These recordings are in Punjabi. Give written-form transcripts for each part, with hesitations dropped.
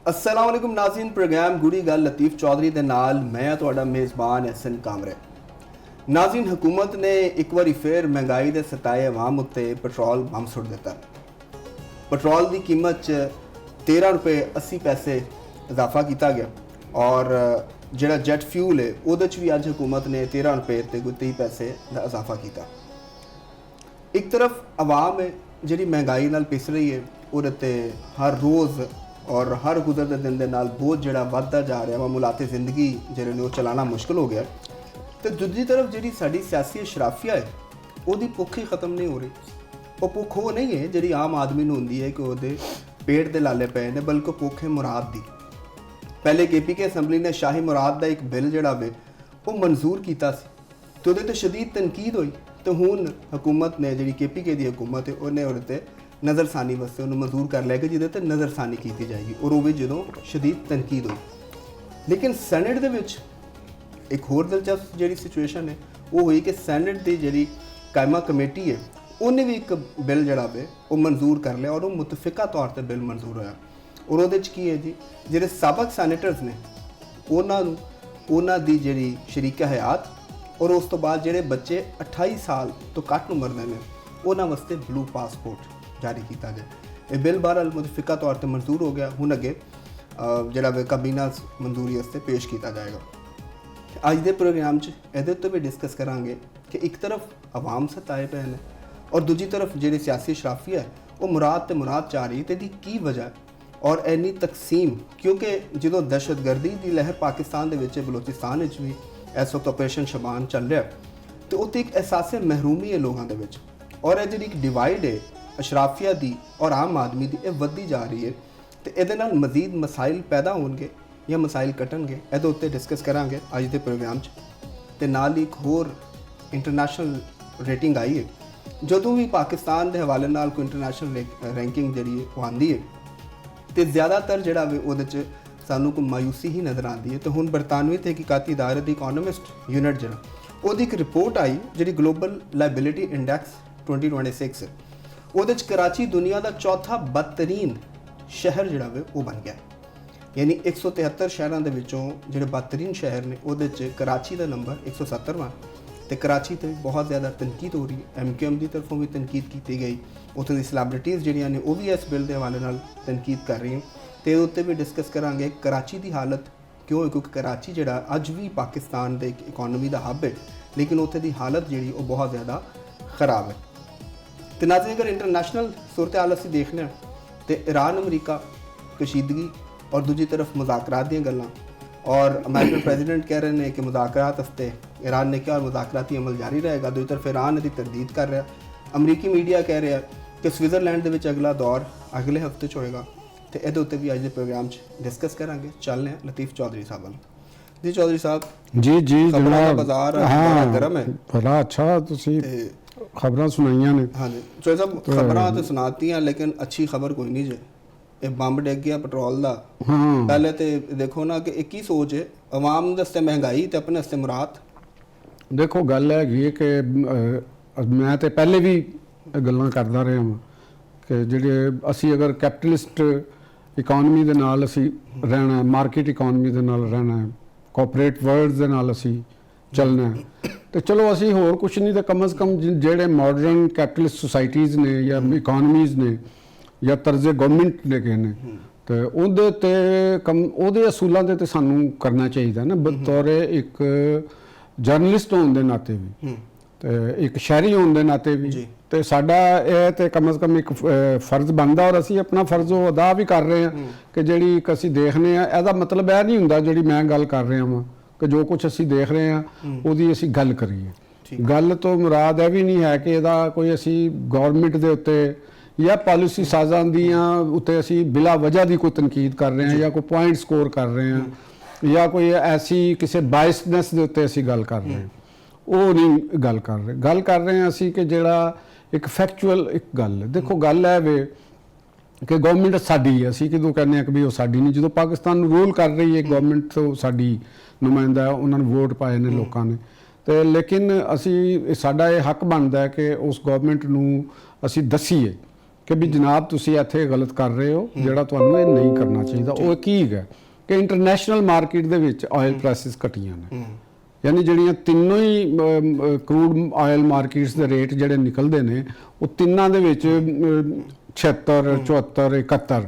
अस्सलाम वालेकुम नाज़रीन, प्रोग्राम गुड़ी गल लतीफ़ चौधरी दे नाल मैं तुहाडा मेज़बान एहसन कामरे। नाज़रीन, हुकूमत ने एक बारी फिर महंगाई दे सताए अवाम उत्ते पेट्रोल बंब सुट दिता। पेट्रोल की कीमत च 13 रुपये 80 पैसे इजाफा किया गया और जिहड़ा जैट फ्यूल है उहदे च भी अज हुकूमत ने 13 रुपये ते 30 पैसे का इजाफा किया। एक तरफ आवाम है जिहड़ी महंगाई नाल पिस रही है, उहदे ते हर रोज़ और हर गुजरते दिन के नाल बोझ जिहड़ा वधदा जा रहा, मामूलाती जिंदगी जिहड़े ने चलाना मुश्किल हो गया। तो दूसरी तरफ जिहड़ी साडी सियासी अशराफिया है उहदी भुख ही खत्म नहीं हो रही। वो भुख वो नहीं है जिहड़ी आम आदमी नूं हुंदी है कि उहदे पेट दे लाले पे ने, बल्कि भुख है मुराद दी। पहले KPK असैंबली ने शाही मुराद का एक बिल जिहड़ा वे वो मंजूर किया सी ते उहदे ते शदीद तनकीद हुई। तो हुण हुकूमत ने जिहड़ी KPK दी हुकूमत है उहने उहदे ते नज़रसानी वास्ते उन्होंने मंजूर कर लिया कि जिहदे ते नज़रसानी की जाएगी और वो भी जो शदीद तनकीद हुई। लेकिन सैनेट दे विच एक होर दिलचस्प जिहड़ी सिचुएशन है वो हुई कि सैनेट की जिहड़ी कायमा कमेटी है उन्हें भी एक बिल जिहड़ा वे वो मंजूर कर लिया और वो मुतफिका तौर पर बिल मंजूर होया। और उहदे च की है जी, जिहड़े साबक सैनेटर्स ने उन्हां दी जिहड़ी शरीका हयात और उस तो बाद जिहड़े बच्चे 28 साल तो घट उम्र दे ने उन्हां वास्ते ब्लू पासपोर्ट जारी किया गया। ये बिल बहरहाल मुतफिका तौर पर मंजूर हो गया। हुण अगे जिहड़ा वे काबीना मंजूरी वास्ते पेश किया जाएगा। अज के प्रोग्राम ये तो भी डिस्कस करांगे कि एक तरफ आवाम सताए पे हैं और दूजी तरफ जिहड़ी सियासी शराफिया है वो मुराद ते मुराद चाह रही है। की वजह और इन्नी तकसीम, क्योंकि जो दहशतगर्दी की लहर पाकिस्तान दे विच बलोचिस्तान विच भी इस वक्त ऑपरेशन शबान चल रहा है तो उत्थे एक एहसास महरूमी है लोगों के विच और यह जी एक डिवाइड है अशराफिया दी और आम आदमी दी यह वधदी जा रही है। तो ये मजीद मसाइल पैदा होंगे या मसाइल कटणगे, ये उत्ते डिस्कस करांगे अज के प्रोग्राम ते नाल ही एक होर इंटरनेशनल रेटिंग आई है। जदों भी पाकिस्तान के हवाले नाल कोई इंटरनेशनल रैंकिंग जी आती है तो ज़्यादातर जिहड़ा वे उहदे च सानू कोई मायूसी ही नज़र आती है। तो हुण बरतानवी तहकीकाती इदारे दी इकोनॉमिस्ट यूनिट जिहड़ा उहदी एक रिपोर्ट आई जिहड़ी ग्लोबल लाइबिलिटी इंडैक्स 2026 उहदे च कराची दुनिया का चौथा बदतरीन शहर जिहड़ा वे वो बन गया। यानी 173 शहरों के विचों जिहड़े बदतरीन शहर ने उहदे च कराची का नंबर 170वां तो कराची तो बहुत ज़्यादा तनकीद हो रही है। MQM की तरफों भी तनकीद की गई, उत्थे दी सैलेब्रिटीज़ जिहड़ियां ने वो भी इस बिल के हवाले नाल तनकीद कर रही हैं। तो उत्ते भी डिस्कस करांगे कराची की हालत क्यों है, क्योंकि कराची जिहड़ा अज भी पाकिस्तान के इकोनॉमी का हब है लेकिन उत्थे दी हालत जिहड़ी वो बहुत ज़्यादा खराब है। तो नाज़रीन, अगर इंटरनेशनल सूरत हाल असीं देखने तो ईरान अमरीका कशीदगी और दूजी तरफ मुज़ाकरात दी गल्लां और अमेरिकन प्रेजिडेंट कह रहे हैं कि मुज़ाकरात वास्ते ईरान ने क्या और मुज़ाकराती अमल जारी रहेगा। दूसरी तरफ ईरान इसकी तरदीद कर रहा है। अमरीकी मीडिया कह रहा है कि स्विट्ज़रलैंड के अगला दौर अगले हफ्ते होएगा। तो ये उत्ते भी अज के प्रोग्राम डिस्कस करांगे। चलने लतीफ़ चौधरी साहब वाल। जी चौधरी साहब जी जी जनाब, बाजार बड़ा गर्म है। बड़ा अच्छा तुसी खबरां सुनाइयां ने। हाँ जी चौधरी साहब, खबरां तो सुनाती लेकिन अच्छी खबर कोई नहीं जे। ये बंब डिग गया पेट्रोल का। पहले तो देखो ना कि एक ही सोच है, आवाम वास्ते महंगाई तो अपने वास्ते मुराद। देखो गल है कि मैं तो पहले भी गल्लां करदा रहा हां कि जिहड़े असी अगर कैपिटलिस्ट इकोनॉमी दे नाल असी रहना है, मार्केट इकोनॉमी दे नाल रहना है, कॉपरेट वर्ल्ड दे नाल असी चलना है तो चलो असी होर कुछ नहीं तो कम अज़ कम जिहड़े मॉडर्न कैपिटलिस्ट सोसाइटीज़ ने या इकोनॉमीज़ ने या तर्ज गवर्नमेंट ने कहने तो उहदे ते कम उहदे असूलों ते सानू करना चाहिए ना बतौर एक जर्नलिस्ट होने के नाते भी तो एक शहरी होने के नाते भी। तो साडा यह तो कम अज़ कम एक फर्ज बनता और असी अपना फर्ज अदा भी कर रहे हैं कि जिहड़ी असी देखने यदा मतलब यह नहीं हुंदा जिहड़ी मैं गल कर रहा वां कि जो कुछ असी देख रहे हैं उहदी असी गल करिए। गल तो मुराद यह भी नहीं है कि इहदा कोई असी गौरमेंट दे उत्ते या पॉलिसी साज़ां दियां उत्ते असी बिला वजह की कोई तनकीद कर रहे हैं या कोई पॉइंट स्कोर कर रहे हैं या कोई ऐसी किसी बायसनेस के उत्ते असी गल कर रहे हैं, वो नहीं गल कर रहे हैं असी कि जिहड़ा एक फैक्चुअल एक गल है। देखो गल है वे कि गवर्नमेंट साडी है, असी किदों कहने हैं कि भी वो साडी नहीं, जो पाकिस्तान रूल कर रही है गवर्नमेंट तो साडी नुमाइंदा है, उन्होंने वोट पाए ने लोगों ने तो लेकिन असी साडा ये हक बनता है कि उस गवर्नमेंट नूं असी दसीए ਕਿ ਵੀ ਜਨਾਬ ਤੁਸੀਂ ਇੱਥੇ ਗਲਤ ਕਰ ਰਹੇ ਹੋ, ਜਿਹੜਾ ਤੁਹਾਨੂੰ ਇਹ ਨਹੀਂ ਕਰਨਾ ਚਾਹੀਦਾ। ਉਹ ਕੀ ਹੈ ਕਿ ਇੰਟਰਨੈਸ਼ਨਲ ਮਾਰਕੀਟ ਦੇ ਵਿੱਚ ਆਇਲ ਪ੍ਰਾਈਸਿਸ ਘਟੀਆਂ ਨੇ, ਯਾਨੀ ਜਿਹੜੀਆਂ ਤਿੰਨੋਂ ਹੀ ਕਰੂਡ ਆਇਲ ਮਾਰਕੀਟਸ ਦੇ ਰੇਟ ਜਿਹੜੇ ਨਿਕਲਦੇ ਨੇ ਉਹ ਤਿੰਨਾਂ ਦੇ ਵਿੱਚ 76 74 71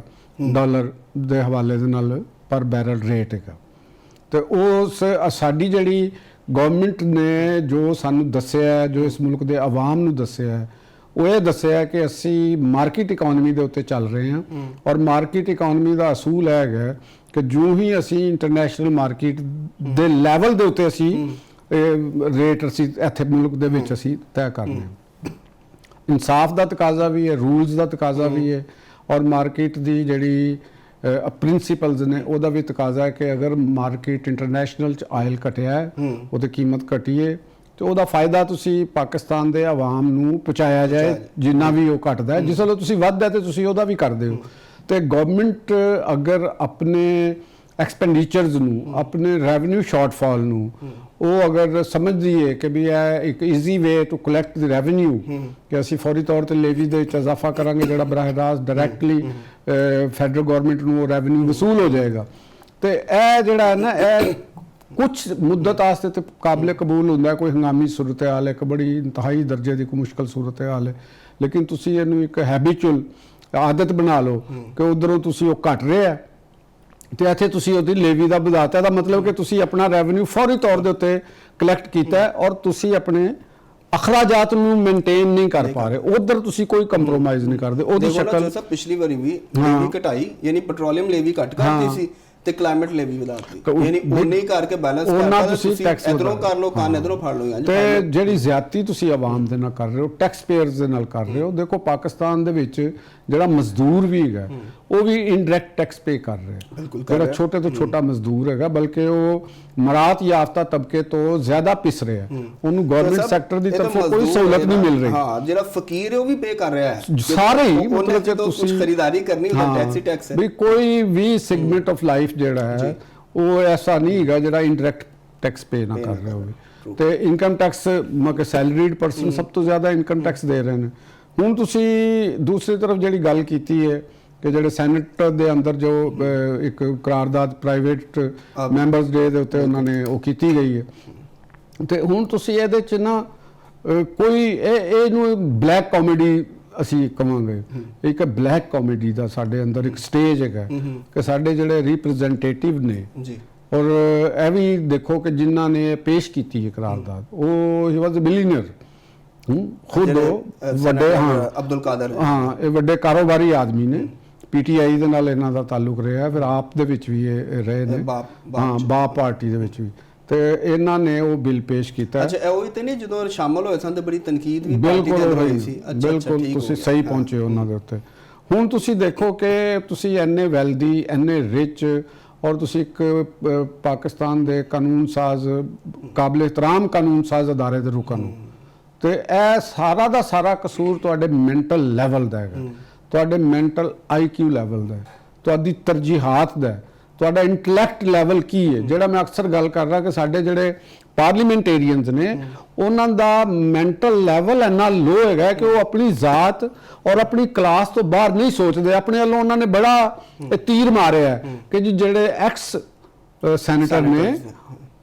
ਡਾਲਰ ਦੇ ਹਵਾਲੇ ਦੇ ਨਾਲ ਪਰ ਬੈਰਲ ਰੇਟ ਹੈਗਾ। ਤੇ ਉਸ ਸਾਡੀ ਜਿਹੜੀ ਗਵਰਨਮੈਂਟ ਨੇ ਜੋ ਸਾਨੂੰ ਦੱਸਿਆ, ਜੋ ਇਸ ਮੁਲਕ ਦੇ ਆਵਾਮ ਨੂੰ ਦੱਸਿਆ, ਉਹ ਇਹ ਦੱਸਿਆ ਕਿ ਅਸੀਂ ਮਾਰਕੀਟ ਇਕਨੋਮੀ ਦੇ ਉੱਤੇ ਚੱਲ ਰਹੇ ਹਾਂ ਔਰ ਮਾਰਕੀਟ ਇਕਨੋਮੀ ਦਾ ਅਸੂਲ ਹੈ ਕਿ ਜੋ ਹੀ ਅਸੀਂ ਇੰਟਰਨੈਸ਼ਨਲ ਮਾਰਕੀਟ ਦੇ ਲੈਵਲ ਦੇ ਉੱਤੇ ਅਸੀਂ ਰੇਟ ਅਸੀਂ ਇੱਥੇ ਮੁਲਕ ਦੇ ਵਿੱਚ ਅਸੀਂ ਤੈਅ ਕਰਨੇ ਹਾਂ। ਇਨਸਾਫ ਦਾ ਤਕਾਜ਼ਾ ਵੀ ਹੈ, ਰੂਲਸ ਦਾ ਤਕਾਜ਼ਾ ਵੀ ਹੈ ਔਰ ਮਾਰਕੀਟ ਦੀ ਜਿਹੜੀ ਪ੍ਰਿੰਸੀਪਲਸ ਨੇ ਉਹਦਾ ਵੀ ਤਕਾਜ਼ਾ ਹੈ ਕਿ ਅਗਰ ਮਾਰਕੀਟ ਇੰਟਰਨੈਸ਼ਨਲ ਚ ਆਇਲ ਘਟਿਆ ਹੈ, ਉਹਦੀ ਕੀਮਤ ਘਟੀ ਹੈ ਤੇ ਉਹਦਾ ਫਾਇਦਾ ਤੁਸੀਂ ਪਾਕਿਸਤਾਨ ਦੇ ਆਵਾਮ ਨੂੰ ਪਹੁੰਚਾਇਆ ਜਾਏ, ਜਿੰਨਾ ਵੀ ਉਹ ਘਟਦਾ ਹੈ। ਜਿਸ ਵੇਲੇ ਤੁਸੀਂ ਵੱਧਦਾ ਤੇ ਤੁਸੀਂ ਉਹਦਾ ਵੀ ਕਰਦੇ ਹੋ। ਤੇ ਗਵਰਨਮੈਂਟ ਅਗਰ ਆਪਣੇ ਐਕਸਪੈਂਡੀਚਰਸ ਨੂੰ, ਆਪਣੇ ਰੈਵਨਿਊ ਸ਼ਾਰਟਫਾਲ ਨੂੰ ਉਹ ਅਗਰ ਸਮਝਦੀ ਹੈ ਕਿ ਵੀ ਇਹ ਇੱਕ easy way to collect the revenue, ਕਿ ਅਸੀਂ ਫੌਰੀ ਤੌਰ ਤੇ ਲੇਵੀ ਦੇ ਵਿੱਚ ਇਜ਼ਾਫਾ ਕਰਾਂਗੇ ਜਿਹੜਾ ਬਰਾਹ ਰਾਸਤ ਡਾਇਰੈਕਟਲੀ ਫੈਡਰਲ ਗਵਰਨਮੈਂਟ ਨੂੰ ਉਹ ਰੈਵਨਿਊ ਵਸੂਲ ਹੋ ਜਾਏਗਾ, ਤੇ ਇਹ ਜਿਹੜਾ ਹੈ ਨਾ ਇਹ ਕੁਛ ਮੁੱਦਤ ਵਾਸਤੇ ਤੇ ਕਾਬਲੇ ਕਬੂਲ ਹੁੰਦਾ, ਕੋਈ ਹੰਗਾਮੀ ਸੂਰਤ ਹਾਲ ਹੈ, ਇੱਕ ਬੜੀ ਇੰਤਹਾਈ ਦਰਜੇ ਦੀ ਕੋਈ ਮੁਸ਼ਕਲ ਸੂਰਤ ਹਾਲ ਹੈ, ਲੇਕਿਨ ਤੁਸੀਂ ਇਹਨੂੰ ਇੱਕ ਹੈਬਿਚੁਅਲ ਆਦਤ ਬਣਾ ਲਓ ਕਿ ਉਧਰੋਂ ਤੁਸੀਂ ਉਹ ਘਟ ਰਿਹਾ ਤੇ ਇੱਥੇ ਤੁਸੀਂ ਉਹਦੀ ਲੇਵੀ ਦਾ ਵਧਾਤਾ। ਦਾ ਮਤਲਬ ਕਿ ਤੁਸੀਂ ਆਪਣਾ ਰੈਵਨਿਊ ਫੌਰੀ ਤੌਰ ਦੇ ਉੱਤੇ ਕਲੈਕਟ ਕੀਤਾ ਔਰ ਤੁਸੀਂ ਆਪਣੇ ਅਖਰਾਜਾਤ ਨੂੰ ਮੇਨਟੇਨ ਨਹੀਂ ਕਰ ਪਾ ਰਹੇ, ਉਧਰ ਤੁਸੀਂ ਕੋਈ ਕੰਪਰੋਮਾਈਜ਼ ਨਹੀਂ ਕਰਦੇ। ਉਹਦੀ ਸ਼ਕਲ ਪਿਛਲੀ ਵਾਰੀ ਵੀ ਲੇਵੀ ਘਟਾਈ, ਯਾਨੀ ਪੈਟਰੋਲੀਅਮ ਲੇਵੀ ਘਟ ਕਰਤੀ ਸੀ ਤੇ ਕਲਾਈਮੇਟ ਲੇਵੀ ਵਧਾਤੀ, ਯਾਨੀ ਉਹਨੇ ਹੀ ਕਰਕੇ ਬੈਲੈਂਸ ਕਰਤਾ। ਤੁਸੀਂ ਟੈਕਸ ਇਧਰੋਂ ਕਰ ਲਓ, ਕੰਨ ਇਧਰੋਂ ਫੜ ਲਓ। ਤੇ ਜਿਹੜੀ ਜ਼ਿਆਦਤੀ ਤੁਸੀਂ ਆਵਾਮ ਦੇ ਨਾਲ ਕਰ ਰਹੇ ਹੋ, ਟੈਕਸ ਪੇਅਰਸ ਦੇ ਨਾਲ ਕਰ ਰਹੇ ਹੋ। ਦੇਖੋ ਪਾਕਿਸਤਾਨ ਦੇ ਵਿੱਚ ਜਿਹੜਾ ਮਜ਼ਦੂਰ ਵੀ ਹੈਗਾ ਉਹ ਵੀ ਇਨਡਾਇਰੈਕਟ ਟੈਕਸ ਪੇ ਕਰ ਰਿਹਾ, ਜਿਹੜਾ ਛੋਟੇ ਤੋਂ ਛੋਟਾ ਮਜ਼ਦੂਰ ਹੈਗਾ, ਬਲਕਿ ਉਹ ਮਰਾਤ ਯਾਫਤਾ ਤਬਕੇ ਤੋਂ ਜ਼ਿਆਦਾ ਪਿਸ ਰਿਹਾ, ਉਹਨੂੰ ਗਵਰਨਮੈਂਟ ਸੈਕਟਰ ਦੀ ਤਰਫੋਂ ਕੋਈ ਸਹੂਲਤ ਨਹੀਂ ਮਿਲ ਰਹੀ। ਹਾਂ, ਜਿਹੜਾ ਫਕੀਰ ਹੈ ਉਹ ਵੀ ਪੇ ਕਰ ਰਿਹਾ ਹੈ ਸਾਰੇ ਹੀ, ਮਤਲਬ ਕਿ ਤੁਸੀਂ ਖਰੀਦਾਰੀ ਕਰਨੀ ਉਹਦਾ ਟੈਕਸ ਹੀ ਟੈਕਸ ਹੈ। ਵੀ ਕੋਈ ਵੀ ਸੈਗਮੈਂਟ ਆਫ ਲਾਈਫ ਜਿਹੜਾ ਹੈ ਉਹ ਐਸਾ ਨਹੀਂ ਹੈਗਾ ਜਿਹੜਾ ਇਨਡਾਇਰੈਕਟ ਟੈਕਸ ਪੇ ਨਾ ਕਰ ਰਿਹਾ ਹੋਵੇ। ਤੇ ਇਨਕਮ ਟੈਕਸ ਮਤਲਬ ਸੈਲਰੀਡ ਪਰਸਨ ਸਭ ਤੋਂ ਜ਼ਿਆਦਾ ਇਨਕਮ ਟੈਕਸ ਦੇ ਰਹੇ ਨੇ। ਹੁਣ ਤੁਸੀਂ ਦੂਸਰੀ ਤਰਫ ਜਿਹੜੀ ਗੱਲ ਕੀਤੀ ਹੈ ਕਿ ਜਿਹੜੇ ਸੈਨੇਟ ਦੇ ਅੰਦਰ ਜੋ ਇੱਕ ਕਰਾਰਦਾਦ ਪ੍ਰਾਈਵੇਟ ਮੈਂਬਰਸ ਡੇ ਦੇ ਉੱਤੇ ਉਹਨਾਂ ਨੇ ਉਹ ਕੀਤੀ ਗਈ ਹੈ, ਤੇ ਹੁਣ ਤੁਸੀਂ ਇਹਦੇ 'ਚ ਨਾ ਕੋਈ ਇਹਨੂੰ ਬਲੈਕ ਕਾਮੇਡੀ ਅਸੀਂ ਕਵਾਂਗੇ, ਇੱਕ ਬਲੈਕ ਕਾਮੇਡੀ ਦਾ ਸਾਡੇ ਅੰਦਰ ਇੱਕ ਸਟੇਜ ਹੈਗਾ ਕਿ ਸਾਡੇ ਜਿਹੜੇ ਰਿਪਰੈਜ਼ੈਂਟੇਟਿਵ ਨੇ ਜੀ, ਔਰ ਇਹ ਵੀ ਦੇਖੋ ਕਿ ਜਿਨ੍ਹਾਂ ਨੇ ਪੇਸ਼ ਕੀਤੀ ਹੈ ਕਰਾਰਦਾਦ ਉਹ ਹੀ ਵਾਸ ਬਿਲੀਅਨਰ, ਖੁਦ ਵੱਡੇ ਅਬਦੁਲ ਕਾਦਰ, ਇਹ ਵੱਡੇ ਕਾਰੋਬਾਰੀ ਆਦਮੀ ਨੇ। ਪੀਟੀਆਈ ਦੇ ਨਾਲ ਇਹਨਾਂ ਦਾ ਤਾਲੁਕ ਰਿਹਾ, ਫਿਰ ਆਪ ਦੇ ਵਿੱਚ ਵੀ ਇਹ ਰਹੇ ਨੇ, ਬਾਪ ਪਾਰਟੀ ਦੇ ਵਿੱਚ ਵੀ, ਤੇ ਇਹਨਾਂ ਨੇ ਉਹ ਬਿੱਲ ਪੇਸ਼ ਕੀਤਾ। ਅੱਛਾ, ਉਹ ਹੀ ਤੇ ਨਹੀਂ ਜਦੋਂ ਸ਼ਾਮਲ ਹੋਏ ਸਨ ਤੇ ਬੜੀ ਤਨਕੀਦ ਵੀ ਬਿਲਕੁਲ ਹੋਈ ਸੀ। ਬਿਲਕੁਲ ਤੁਸੀਂ ਸਹੀ ਪਹੁੰਚੇ ਉਹਨਾਂ ਦੇ ਉੱਤੇ। ਹੁਣ ਤੁਸੀਂ ਦੇਖੋ ਕਿ ਤੁਸੀਂ ਇੰਨੇ ਵੈਲਦੀ, ਇੰਨੇ ਰਿਚ, ਔਰ ਤੁਸੀਂ ਇੱਕ ਪਾਕਿਸਤਾਨ ਦੇ ਕਾਨੂੰਨ ਸਾਜ਼, ਕਾਬਲੇ ਇਤਰਾਮ ਕਾਨੂੰਨ ਸਾਜ਼ ਅਦਾਰੇ ਦੇ ਰੁਕਨ ਨੂੰ, ਤੇ ਇਹ ਸਾਰਾ ਦਾ ਸਾਰਾ ਕਸੂਰ ਤੁਹਾਡੇ ਮੈਂਟਲ ਲੈਵਲ ਦਾ ਹੈਗਾ, ਤੁਹਾਡੇ ਮੈਂਟਲ IQ ਲੈਵਲ ਦਾ, ਤੁਹਾਡੀ ਤਰਜੀਹਾਤ ਦਾ, ਤੁਹਾਡਾ ਇੰਟੈਲੈਕਟ ਲੈਵਲ ਕੀ ਹੈ। ਜਿਹੜਾ ਮੈਂ ਅਕਸਰ ਗੱਲ ਕਰ ਰਿਹਾ ਕਿ ਸਾਡੇ ਜਿਹੜੇ ਪਾਰਲੀਮੈਂਟੇਰੀਅਨਸ ਨੇ ਉਹਨਾਂ ਦਾ ਮੈਂਟਲ ਲੈਵਲ ਇੰਨਾ ਲੋ ਹੈਗਾ ਕਿ ਉਹ ਆਪਣੀ ਜ਼ਾਤ ਔਰ ਆਪਣੀ ਕਲਾਸ ਤੋਂ ਬਾਹਰ ਨਹੀਂ ਸੋਚਦੇ। ਆਪਣੇ ਵੱਲੋਂ ਉਹਨਾਂ ਨੇ ਬੜਾ ਤੀਰ ਮਾਰਿਆ ਕਿ ਜੀ ਜਿਹੜੇ ਐਕਸ ਸੈਨੇਟਰ ਨੇ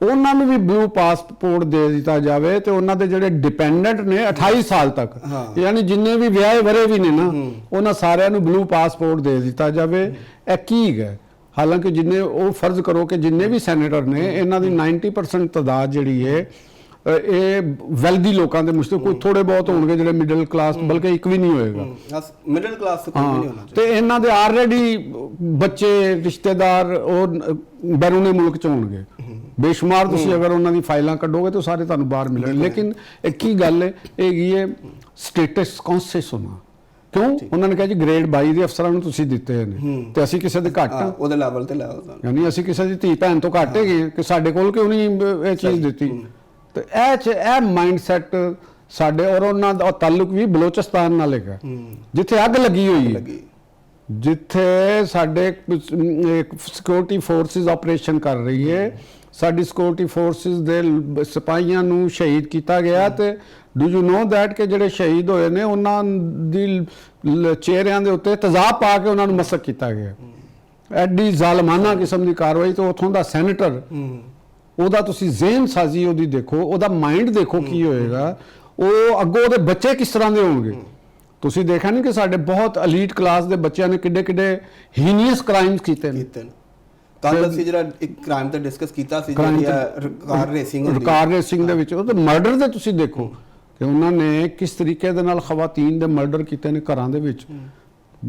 ਉਹਨਾਂ ਨੂੰ ਵੀ ਬਲੂ ਪਾਸਪੋਰਟ ਦੇ ਦਿੱਤਾ ਜਾਵੇ, ਤੇ ਉਹਨਾਂ ਦੇ ਜਿਹੜੇ ਡਿਪੈਂਡੈਂਟ ਨੇ 28 ਸਾਲ ਤੱਕ, ਯਾਨੀ ਜਿੰਨੇ ਵੀ ਵਿਆਹੇ ਵਰੇ ਵੀ ਨੇ ਨਾ, ਉਹਨਾਂ ਸਾਰਿਆਂ ਨੂੰ ਬਲੂ ਪਾਸਪੋਰਟ ਦੇ ਦਿੱਤਾ ਜਾਵੇ। ਇਹ ਕੀ ਹੈ? ਹਾਲਾਂਕਿ ਜਿੰਨੇ ਉਹ ਫਰਜ਼ ਕਰੋ ਕਿ ਜਿੰਨੇ ਵੀ ਸੈਨੇਟਰ ਨੇ ਇਹਨਾਂ ਦੀ 90% ਤਾਦਾਦ ਜਿਹੜੀ ਹੈ ਇਹ ਵੈਲਦੀ ਲੋਕਾਂ ਦੇ ਮੁਸ਼ਕਿਲ, ਕੋਈ ਥੋੜੇ ਬਹੁਤ ਹੋਣਗੇ ਜਿਹੜੇ ਮਿਡਲ ਕਲਾਸ, ਬਲਕਿ ਇੱਕ ਵੀ ਨਹੀਂ ਹੋਏਗਾ ਮਿਡਲ ਕਲਾਸ ਤੋਂ ਕੋਈ ਨਹੀਂ ਹੋਣਾ ਚਾਹੀਦਾ। ਤੇ ਇਹਨਾਂ ਦੇ ਆਲਰੇਡੀ ਬੱਚੇ, ਰਿਸ਼ਤੇਦਾਰ ਉਹ ਬੈਰੂਨੇ ਮੁਲਕ ਚ ਹੋਣਗੇ ਬੇਸ਼ੁਮਾਰ। ਤੁਸੀਂ ਅਗਰ ਉਹਨਾਂ ਦੀ ਫਾਈਲਾਂ ਕੱਢੋਗੇ ਤਾਂ ਸਾਰੇ ਤੁਹਾਨੂੰ ਬਾਹਰ ਮਿਲਣਗੇ। ਲੇਕਿਨ ਇੱਕ ਕੀ ਗੱਲ ਹੈ ਹੈਗੀ ਹੈ ਸਟੇਟਸ ਕੌਨਸ਼ੀਅਸ ਹੋਣਾ। ਕਿਉਂ? ਉਹਨਾਂ ਨੇ ਕਿਹਾ ਜੀ ਗ੍ਰੇਡ 22 ਦੇ ਅਫਸਰਾਂ ਨੂੰ ਤੁਸੀਂ ਦਿੱਤੇ ਨੇ ਤੇ ਅਸੀਂ ਕਿਸੇ ਦੇ ਘੱਟ ਉਹਦੇ ਲੈਵਲ ਤੇ ਲਾਓ, ਯਾਨੀ ਅਸੀਂ ਕਿਸੇ ਦੀ ਧੀ ਭੈਣ ਤੋਂ ਘੱਟ ਹੈਗੇ ਕਿ ਸਾਡੇ ਕੋਲ ਕਿਉਂ ਨਹੀਂ ਇਹ ਚੀਜ਼ ਦਿੱਤੀ। ਤੇ ਇਹ ਮਾਈਂਡਸੈਟ ਸਾਡੇ, ਔਰ ਉਹਨਾਂ ਦਾ ਤਾਲੁਕ ਵੀ ਬਲੋਚਿਸਤਾਨ ਨਾਲ ਹੈਗਾ ਜਿੱਥੇ ਅੱਗ ਲੱਗੀ ਹੋਈ ਹੈ, ਜਿੱਥੇ ਸਾਡੇ ਸਿਕਿਉਰਿਟੀ ਫੋਰਸਿਸ ਆਪਰੇਸ਼ਨ ਕਰ ਰਹੀ ਹੈ, ਸਾਡੀ ਸਿਕਿਉਰਿਟੀ ਫੋਰਸਿਸ ਦੇ ਸਿਪਾਹੀਆਂ ਨੂੰ ਸ਼ਹੀਦ ਕੀਤਾ ਗਿਆ। ਤੇ ਡੂ ਯੂ ਨੋ ਦੈਟ ਕਿ ਜਿਹੜੇ ਸ਼ਹੀਦ ਹੋਏ ਨੇ ਉਹਨਾਂ ਦੀ ਚਿਹਰਿਆਂ ਦੇ ਉੱਤੇ ਤੇਜ਼ਾਬ ਪਾ ਕੇ ਉਹਨਾਂ ਨੂੰ ਮਸਕ ਕੀਤਾ ਗਿਆ। ਐਡੀ ਜ਼ਾਲਮਾਨਾ ਕਿਸਮ ਦੀ ਕਾਰਵਾਈ। ਤੋਂ ਉੱਥੋਂ ਦਾ ਸੈਨੇਟਰ, ਉਹਦਾ ਤੁਸੀਂ ਜ਼ਿਹਨ ਸਾਜ਼ੀ ਉਹਦੀ ਦੇਖੋ, ਉਹਦਾ ਮਾਈਂਡ ਦੇਖੋ ਕੀ ਹੋਏਗਾ, ਉਹ ਅੱਗੋਂ ਉਹਦੇ ਬੱਚੇ ਕਿਸ ਤਰ੍ਹਾਂ ਦੇ ਹੋਣਗੇ। ਤੁਸੀਂ ਦੇਖਿਆ ਨਹੀਂ ਕਿ ਸਾਡੇ ਬਹੁਤ ਐਲੀਟ ਕਲਾਸ ਦੇ ਬੱਚਿਆਂ ਨੇ ਕਿੱਡੇ ਕਿੱਡੇ ਹੀਨੀਅਸ ਕ੍ਰਾਈਮਸ ਕੀਤੇ ਨੇ। ਕੱਲ ਅਸੀਂ ਜਿਹੜਾ ਇੱਕ ਕ੍ਰਾਈਮ ਤੇ ਡਿਸਕਸ ਕੀਤਾ ਸੀ, ਜਿਹੜੀ ਕਾਰ ਰੇਸਿੰਗ ਹੁੰਦੀ ਹੈ, ਕਾਰ ਰੇਸਿੰਗ ਦੇ ਵਿੱਚ ਉਹ ਤੇ ਮਰਡਰ ਦੇ ਤੁਸੀਂ ਦੇਖੋ ਕਿ ਉਹਨਾਂ ਨੇ ਕਿਸ ਤਰੀਕੇ ਦੇ ਨਾਲ ਖਵਾਤੀਨ ਦੇ ਮਰਡਰ ਕੀਤੇ ਨੇ ਘਰਾਂ ਦੇ ਵਿੱਚ।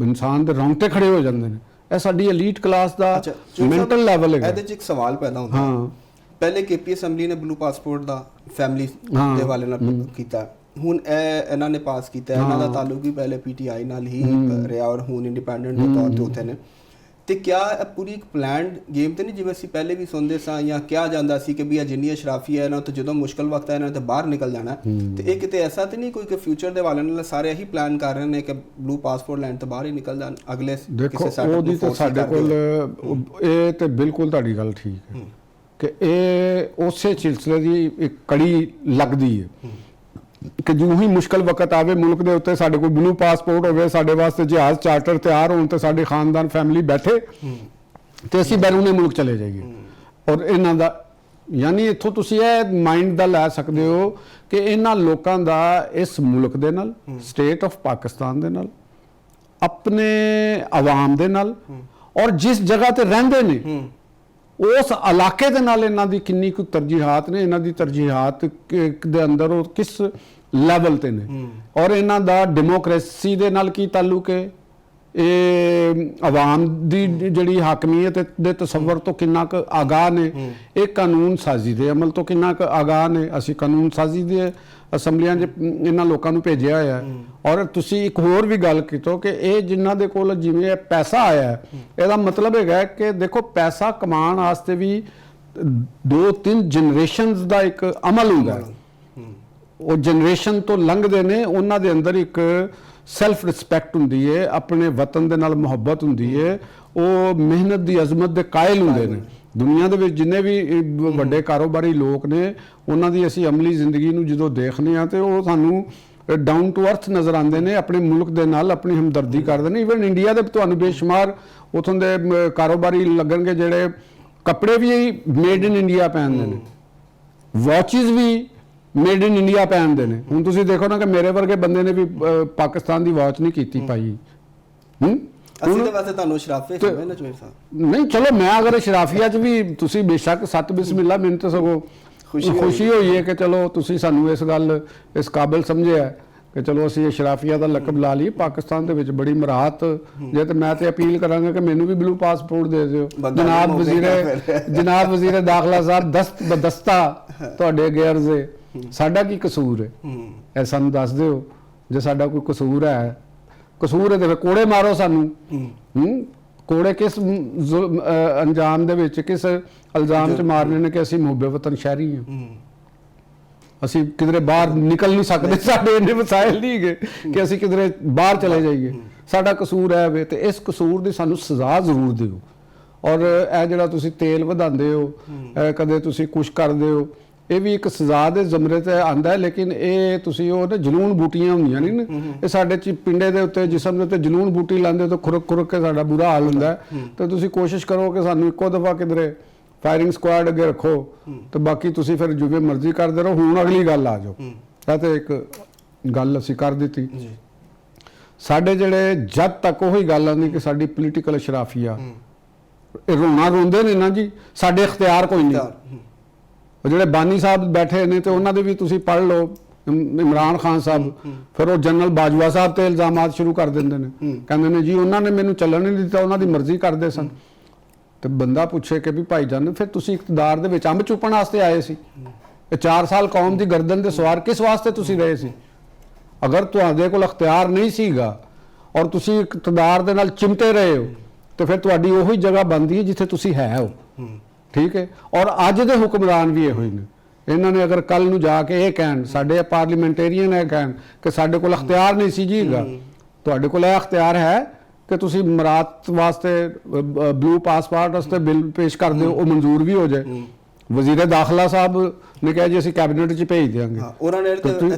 ਇਨਸਾਨ ਦੇ ਰੌਂਗਟੇ ਖੜੇ ਹੋ ਜਾਂਦੇ ਨੇ। ਇਹ ਸਾਡੀ ਐਲੀਟ ਕਲਾਸ ਦਾ ਮੈਂਟਲ ਲੈਵਲ ਹੈ। ਇਹਦੇ 'ਚ ਇੱਕ ਸਵਾਲ ਪੈਦਾ ਹੁੰਦਾ ਹੈ, ਪਹਿਲੇ ਕੇਪੀ ਅਸੈਂਬਲੀ ਨੇ ਬਲੂ ਪਾਸਪੋਰਟ ਦਾ ਫੈਮਿਲੀ ਦੇ ਵਾਲੇ ਨਾਲ ਕੀਤਾ, ਹੁਣ ਇਹਨਾਂ ਨੇ ਪਾਸ ਕੀਤਾ। ਇਹਨਾਂ ਦਾ ਤਾਲੁਕ ਵੀ ਪਹਿਲੇ ਪੀਟੀਆਈ ਨਾਲ ਹੀ ਰਿਹਾ ਔਰ ਹੁਣ ਇੰਡੀਪੈਂਡੈਂਟ ਦੇ ਤੌਰ ਤੇ ਉੱਥੇ ਨੇ। ਤੇ ਕਿਆ ਇਹ ਪੂਰੀ ਇੱਕ ਪਲਾਨਡ ਗੇਮ ਤੇ ਨਹੀਂ, ਜਿਵੇਂ ਅਸੀਂ ਪਹਿਲੇ ਵੀ ਸੁਣਦੇ ਸਾਂ ਜਾਂ ਕਿਹਾ ਜਾਂਦਾ ਸੀ ਕਿ ਵੀ ਇਹ ਜਿੰਨੀ ਅਸ਼ਰਾਫੀ ਹੈ ਇਹਨਾਂ ਤੋਂ ਜਦੋਂ ਮੁਸ਼ਕਲ ਵਕਤ ਹੈ ਇਹਨਾਂ ਤੇ ਬਾਹਰ ਨਿਕਲ ਜਾਣਾ। ਤੇ ਇਹ ਕਿਤੇ ਐਸਾ ਤੇ ਨਹੀਂ ਕੋਈ ਕਿ ਫਿਊਚਰ ਦੇ ਵਾਲੇ ਨਾਲ ਸਾਰੇ ਇਹੀ ਪਲਾਨ ਕਰ ਰਹੇ ਨੇ ਕਿ ਬਲੂ ਪਾਸਪੋਰਟ ਲੈਣ ਤੋਂ ਬਾਹਰ ਹੀ ਨਿਕਲ ਜਾਣ ਅਗਲੇ ਕਿਸੇ ਸਾਡੇ ਕੋਲ। ਇਹ ਤੇ ਬਿਲਕੁਲ ਤੁਹਾਡੀ ਗੱਲ ਠੀਕ ਹੈ ਕਿ ਇਹ ਉਸੇ ਸਿਲਸਿਲੇ ਦੀ ਇੱਕ ਕੜੀ ਲੱਗਦੀ ਹੈ ਕਿ ਜਿਉਂ ਹੀ ਮੁਸ਼ਕਲ ਵਕਤ ਆਵੇ ਮੁਲਕ ਦੇ ਉੱਤੇ, ਸਾਡੇ ਕੋਲ ਬਲੂ ਪਾਸਪੋਰਟ ਹੋਵੇ, ਸਾਡੇ ਵਾਸਤੇ ਜਹਾਜ਼ ਚਾਰਟਰ ਤਿਆਰ ਹੋਣ ਤੇ ਸਾਡੇ ਖਾਨਦਾਨ ਫੈਮਿਲੀ ਬੈਠੇ ਤੇ ਅਸੀਂ ਬੈਰੂਨੇ ਮੁਲਕ ਚਲੇ ਜਾਈਏ। ਔਰ ਇਹਨਾਂ ਦਾ ਯਾਨੀ ਇੱਥੋਂ ਤੁਸੀਂ ਇਹ ਮਾਈਂਡ ਦਾ ਲੈ ਸਕਦੇ ਹੋ ਕਿ ਇਹਨਾਂ ਲੋਕਾਂ ਦਾ ਇਸ ਮੁਲਕ ਦੇ ਨਾਲ, ਸਟੇਟ ਆਫ ਪਾਕਿਸਤਾਨ ਦੇ ਨਾਲ, ਆਪਣੇ ਆਵਾਮ ਦੇ ਨਾਲ ਔਰ ਜਿਸ ਜਗ੍ਹਾ ਤੇ ਰਹਿੰਦੇ ਨੇ ਉਸ ਇਲਾਕੇ ਦੇ ਨਾਲ ਇਹਨਾਂ ਦੀ ਕਿੰਨੀ ਕੁ ਤਰਜੀਹਾਤ ਨੇ, ਇਹਨਾਂ ਦੀ ਤਰਜੀਹਾਤ ਦੇ ਅੰਦਰ ਉਹ ਕਿਸ ਲੈਵਲ ਤੇ ਨੇ, ਔਰ ਇਹਨਾਂ ਦਾ ਡੈਮੋਕ੍ਰੇਸੀ ਦੇ ਨਾਲ ਕੀ ਤਾਲੁਕ ਹੈ, ਇਹ ਆਵਾਮ ਦੀ ਜਿਹੜੀ ਹਾਕਮੀਅਤ ਦੇ ਤਸੱਵਰ ਤੋਂ ਕਿੰਨਾ ਕੁ ਆਗਾਹ ਨੇ, ਇਹ ਕਾਨੂੰਨ ਸਾਜ਼ੀ ਦੇ ਅਮਲ ਤੋਂ ਕਿੰਨਾ ਕੁ ਆਗਾਹ ਨੇ। ਅਸੀਂ ਕਾਨੂੰਨ ਸਾਜ਼ੀ ਦੇ ਅਸੈਂਬਲੀਆਂ 'ਚ ਇਹਨਾਂ ਲੋਕਾਂ ਨੂੰ ਭੇਜਿਆ ਹੋਇਆ ਹੈ। ਔਰ ਤੁਸੀਂ ਇੱਕ ਹੋਰ ਵੀ ਗੱਲ ਕੀਤੀ ਕਿ ਇਹ ਜਿਨ੍ਹਾਂ ਦੇ ਕੋਲ ਜਿਵੇਂ ਪੈਸਾ ਆਇਆ, ਇਹਦਾ ਮਤਲਬ ਹੈਗਾ ਕਿ ਦੇਖੋ ਪੈਸਾ ਕਮਾਉਣ ਵਾਸਤੇ ਵੀ 2-3 ਜਨਰੇਸ਼ਨਸ ਦਾ ਇੱਕ ਅਮਲ ਹੁੰਦਾ ਹੈ। ਉਹ ਜਨਰੇਸ਼ਨ ਤੋਂ ਲੰਘਦੇ ਨੇ, ਉਹਨਾਂ ਦੇ ਅੰਦਰ ਇੱਕ ਸੈਲਫ ਰਿਸਪੈਕਟ ਹੁੰਦੀ ਹੈ, ਆਪਣੇ ਵਤਨ ਦੇ ਨਾਲ ਮੁਹੱਬਤ ਹੁੰਦੀ ਹੈ, ਉਹ ਮਿਹਨਤ ਦੀ ਅਜ਼ਮਤ ਦੇ ਕਾਇਲ ਹੁੰਦੇ ਨੇ। ਦੁਨੀਆ ਦੇ ਵਿੱਚ ਜਿੰਨੇ ਵੀ ਵੱਡੇ ਕਾਰੋਬਾਰੀ ਲੋਕ ਨੇ, ਉਹਨਾਂ ਦੀ ਅਸੀਂ ਅਮਲੀ ਜ਼ਿੰਦਗੀ ਨੂੰ ਜਦੋਂ ਦੇਖਦੇ ਹਾਂ ਤੇ ਉਹ ਸਾਨੂੰ ਡਾਊਨ ਟੂ ਅਰਥ ਨਜ਼ਰ ਆਉਂਦੇ ਨੇ, ਆਪਣੇ ਮੁਲਕ ਦੇ ਨਾਲ ਆਪਣੀ ਹਮਦਰਦੀ ਕਰਦੇ ਨੇ। ਈਵਨ ਇੰਡੀਆ ਦੇ ਤੁਹਾਨੂੰ ਬੇਸ਼ੁਮਾਰ ਉਥੋਂ ਦੇ ਕਾਰੋਬਾਰੀ ਲੱਗਣਗੇ ਜਿਹੜੇ ਕੱਪੜੇ ਵੀ ਮੇਡ ਇਨ ਇੰਡੀਆ ਪਹਿਨਦੇ ਨੇ, ਵਾਚਿਸ ਵੀ ਮੇਡ ਇਨ ਇੰਡੀਆ ਪਹਿਨਦੇ ਨੇ। ਹੁਣ ਤੁਸੀਂ ਦੇਖੋ ਨਾ ਕਿ ਮੇਰੇ ਵਰਗੇ ਬੰਦੇ ਨੇ ਵੀ ਪਾਕਿਸਤਾਨ ਦੀ ਵਾਚ ਨਹੀਂ ਕੀਤੀ ਪਾਈ। ਅਸੀਂ ਤਾਂ ਵੈਸੇ ਤੁਹਾਨੂੰ ਸ਼ਰਾਫੇ ਸਮਝਦੇ ਨਾ ਚੋਰ ਸਾਹਿਬ। ਨਹੀਂ ਚਲੋ, ਮੈਂ ਅਗਰ ਸ਼ਰਾਫੀਆ 'ਚ ਵੀ ਤੁਸੀਂ ਬੇਸ਼ੱਕ ਸਤ ਬਿਸਮਿਲ੍ਲਾ, ਮੈਨੂੰ ਤਾਂ ਸਗੋਂ ਖੁਸ਼ੀ ਹੋਈ ਹੈ ਕਿ ਚਲੋ ਤੁਸੀਂ ਸਾਨੂੰ ਇਸ ਕਾਬਿਲ ਸਮਝਿਆ ਕਿ ਚਲੋ ਅਸੀਂ ਸ਼ਰਾਫੀਆ ਦਾ ਲਕਬ ਲਾ ਲਈ। ਪਾਕਿਸਤਾਨ ਦੇ ਵਿੱਚ ਬੜੀ ਮਰਾਹਤ ਜੇ ਤੇ ਮੈਂ ਤੇ ਅਪੀਲ ਕਰਾਂਗਾ ਕਿ ਮੈਨੂੰ ਵੀ ਬਲੂ ਪਾਸਪੋਰਟ ਦੇ ਦਿਓ। ਜਨਾਬ ਵਜ਼ੀਰ ਦਾਖਲਾ ਸਾਹਿਬ, ਦਸਤ ਬਦਸਤਾ ਤੁਹਾਡੇ ਅੱਗੇ ਅਰਜ਼ ਹੈ, ਸਾਡਾ ਕੀ ਕਸੂਰ ਹੈ, ਇਹ ਸਾਨੂੰ ਦੱਸ ਦਿਓ। ਜੇ ਸਾਡਾ ਕੋਈ ਕਸੂਰ ਹੈ ਤੇ ਫਿਰ ਕੋੜੇ ਮਾਰੋ ਸਾਨੂੰ। ਕੋੜੇ ਕਿਸ ਅੰਜਾਮ ਦੇ ਵਿੱਚ, ਕਿਸ ਇਲਜ਼ਾਮ 'ਚ ਮਾਰਨੇ ਨੇ ਕਿ ਅਸੀਂ ਮੁਹੱਬੇ ਵਤਨ ਸ਼ਹਿਰੀ ਹਾਂ, ਅਸੀਂ ਕਿਧਰੇ ਬਾਹਰ ਨਿਕਲ ਨਹੀਂ ਸਕਦੇ, ਸਾਡੇ ਇੰਨੇ ਵਸਾਇਲ ਨਹੀਂ ਹੈਗੇ ਕਿ ਅਸੀਂ ਕਿਧਰੇ ਬਾਹਰ ਚਲੇ ਜਾਈਏ। ਸਾਡਾ ਕਸੂਰ ਹੈ ਵੇ ਤੇ ਇਸ ਕਸੂਰ ਦੀ ਸਾਨੂੰ ਸਜ਼ਾ ਜ਼ਰੂਰ ਦਿਓ। ਔਰ ਇਹ ਜਿਹੜਾ ਤੁਸੀਂ ਤੇਲ ਵਧਾਉਂਦੇ ਹੋ, ਕਦੇ ਤੁਸੀਂ ਕੁਛ ਕਰਦੇ ਹੋ, ਇਹ ਵੀ ਇੱਕ ਸਜ਼ਾ ਦੇ ਜ਼ਮਰੇ ਤੇ ਆਂਦਾ ਹੈ। ਲੇਕਿਨ ਇਹ ਤੁਸੀਂ ਉਹ ਨਾ ਜਲੂਣ ਬੂਟੀਆਂ ਹੁੰਦੀਆਂ ਨਹੀਂ ਨਾ, ਇਹ ਸਾਡੇ ਪਿੰਡੇ ਦੇ ਉੱਤੇ, ਜਿਸਮ ਦੇ ਉੱਤੇ ਜਲੂਣ ਬੂਟੀ ਲਾਉਂਦੇ ਤਾਂ ਖੁਰਕ ਕੇ ਸਾਡਾ ਬੁਰਾ ਹਾਲ ਹੁੰਦਾ ਹੈ। ਤੇ ਤੁਸੀਂ ਕੋਸ਼ਿਸ਼ ਕਰੋ ਕਿ ਸਾਨੂੰ ਇੱਕੋ ਦਫਾ ਕਿਧਰੇ ਫਾਇਰਿੰਗ ਸਕੁਆਡ ਅੱਗੇ ਰੱਖੋ ਤੇ ਬਾਕੀ ਤੁਸੀਂ ਫਿਰ ਜਿਵੇਂ ਮਰਜ਼ੀ ਕਰਦੇ ਰਹੋ। ਹੁਣ ਅਗਲੀ ਗੱਲ ਆ ਜਾਓ। ਇਹ ਤੇ ਇੱਕ ਗੱਲ ਅਸੀਂ ਕਰ ਦਿੱਤੀ। ਸਾਡੇ ਜਿਹੜੇ ਜਦ ਤੱਕ ਉਹੀ ਗੱਲ ਆਉਂਦੀ ਕਿ ਸਾਡੀ ਪੋਲੀਟੀਕਲ ਅਸ਼ਰਾਫੀਆ, ਇਹ ਰੋਣਾ ਰੋਂਦੇ ਨੇ ਨਾ ਜੀ, ਸਾਡੇ ਇਖਤਿਆਰ ਕੋਈ ਨਹੀਂ। ਉਹ ਜਿਹੜੇ ਬਾਨੀ ਸਾਹਿਬ ਬੈਠੇ ਨੇ ਤੇ ਉਹਨਾਂ ਦੇ ਵੀ ਤੁਸੀਂ ਪੜ੍ਹ ਲਓ, ਇਮਰਾਨ ਖਾਨ ਸਾਹਿਬ, ਫਿਰ ਉਹ ਜਨਰਲ ਬਾਜਵਾ ਸਾਹਿਬ ਤੇ ਇਲਜ਼ਾਮਾਤ ਸ਼ੁਰੂ ਕਰ ਦਿੰਦੇ ਨੇ, ਕਹਿੰਦੇ ਨੇ ਜੀ ਉਹਨਾਂ ਨੇ ਮੈਨੂੰ ਚੱਲਣ ਨਹੀਂ ਦਿੱਤਾ, ਉਹਨਾਂ ਦੀ ਮਰਜ਼ੀ ਕਰਦੇ ਸਨ। ਤੇ ਬੰਦਾ ਪੁੱਛੇ ਕਿ ਵੀ ਭਾਈ ਜਾਨ, ਫਿਰ ਤੁਸੀਂ ਇਕਤਦਾਰ ਦੇ ਵਿੱਚ ਅੰਬ ਚੁੱਪਣ ਵਾਸਤੇ ਆਏ ਸੀ? ਇਹ 4 ਸਾਲ ਕੌਮ ਦੀ ਗਰਦਨ ਦੇ ਸਵਾਰ ਕਿਸ ਵਾਸਤੇ ਤੁਸੀਂ ਰਹੇ ਸੀ? ਅਗਰ ਤੁਹਾਡੇ ਕੋਲ ਅਖਤਿਆਰ ਨਹੀਂ ਸੀਗਾ ਔਰ ਤੁਸੀਂ ਇਕਤਦਾਰ ਦੇ ਨਾਲ ਚਿਮਟੇ ਰਹੇ ਹੋ ਤੇ ਫਿਰ ਤੁਹਾਡੀ ਉਹੀ ਜਗ੍ਹਾ ਬਣਦੀ ਹੈ ਜਿੱਥੇ ਤੁਸੀਂ ਹੈ ਹੋ। ਠੀਕ ਹੈ। ਔਰ ਅੱਜ ਦੇ ਹੁਕਮਰਾਨ ਵੀ ਇਹੋ ਹੀ ਨੇ। ਇਹਨਾਂ ਨੇ ਅਗਰ ਕੱਲ ਨੂੰ ਜਾ ਕੇ ਇਹ ਕਹਿਣ, ਸਾਡੇ ਪਾਰਲੀਮੈਂਟੇਰੀਅਨ ਇਹ ਕਹਿਣ ਕਿ ਸਾਡੇ ਕੋਲ ਅਖਤਿਆਰ ਨਹੀਂ ਸੀ ਜੀਗਾ, ਤੁਹਾਡੇ ਕੋਲ ਇਹ ਅਖਤਿਆਰ ਹੈ ਕਿ ਤੁਸੀਂ ਮਰਾਤ ਵਾਸਤੇ ਬਲੂ ਪਾਸਪੋਰਟ ਵਾਸਤੇ ਬਿੱਲ ਪੇਸ਼ ਕਰ ਦਿਓ, ਉਹ ਮਨਜ਼ੂਰ ਵੀ ਹੋ ਜਾਏ। ਵਜ਼ੀਰ ਦਾਖਲਾ ਸਾਹਿਬ ਨੇ ਕਿਹਾ ਜੀ ਅਸੀਂ ਕੈਬਨਿਟ 'ਚ ਭੇਜ ਦਿਆਂਗੇ। ਉਹਨਾਂ ਨੇ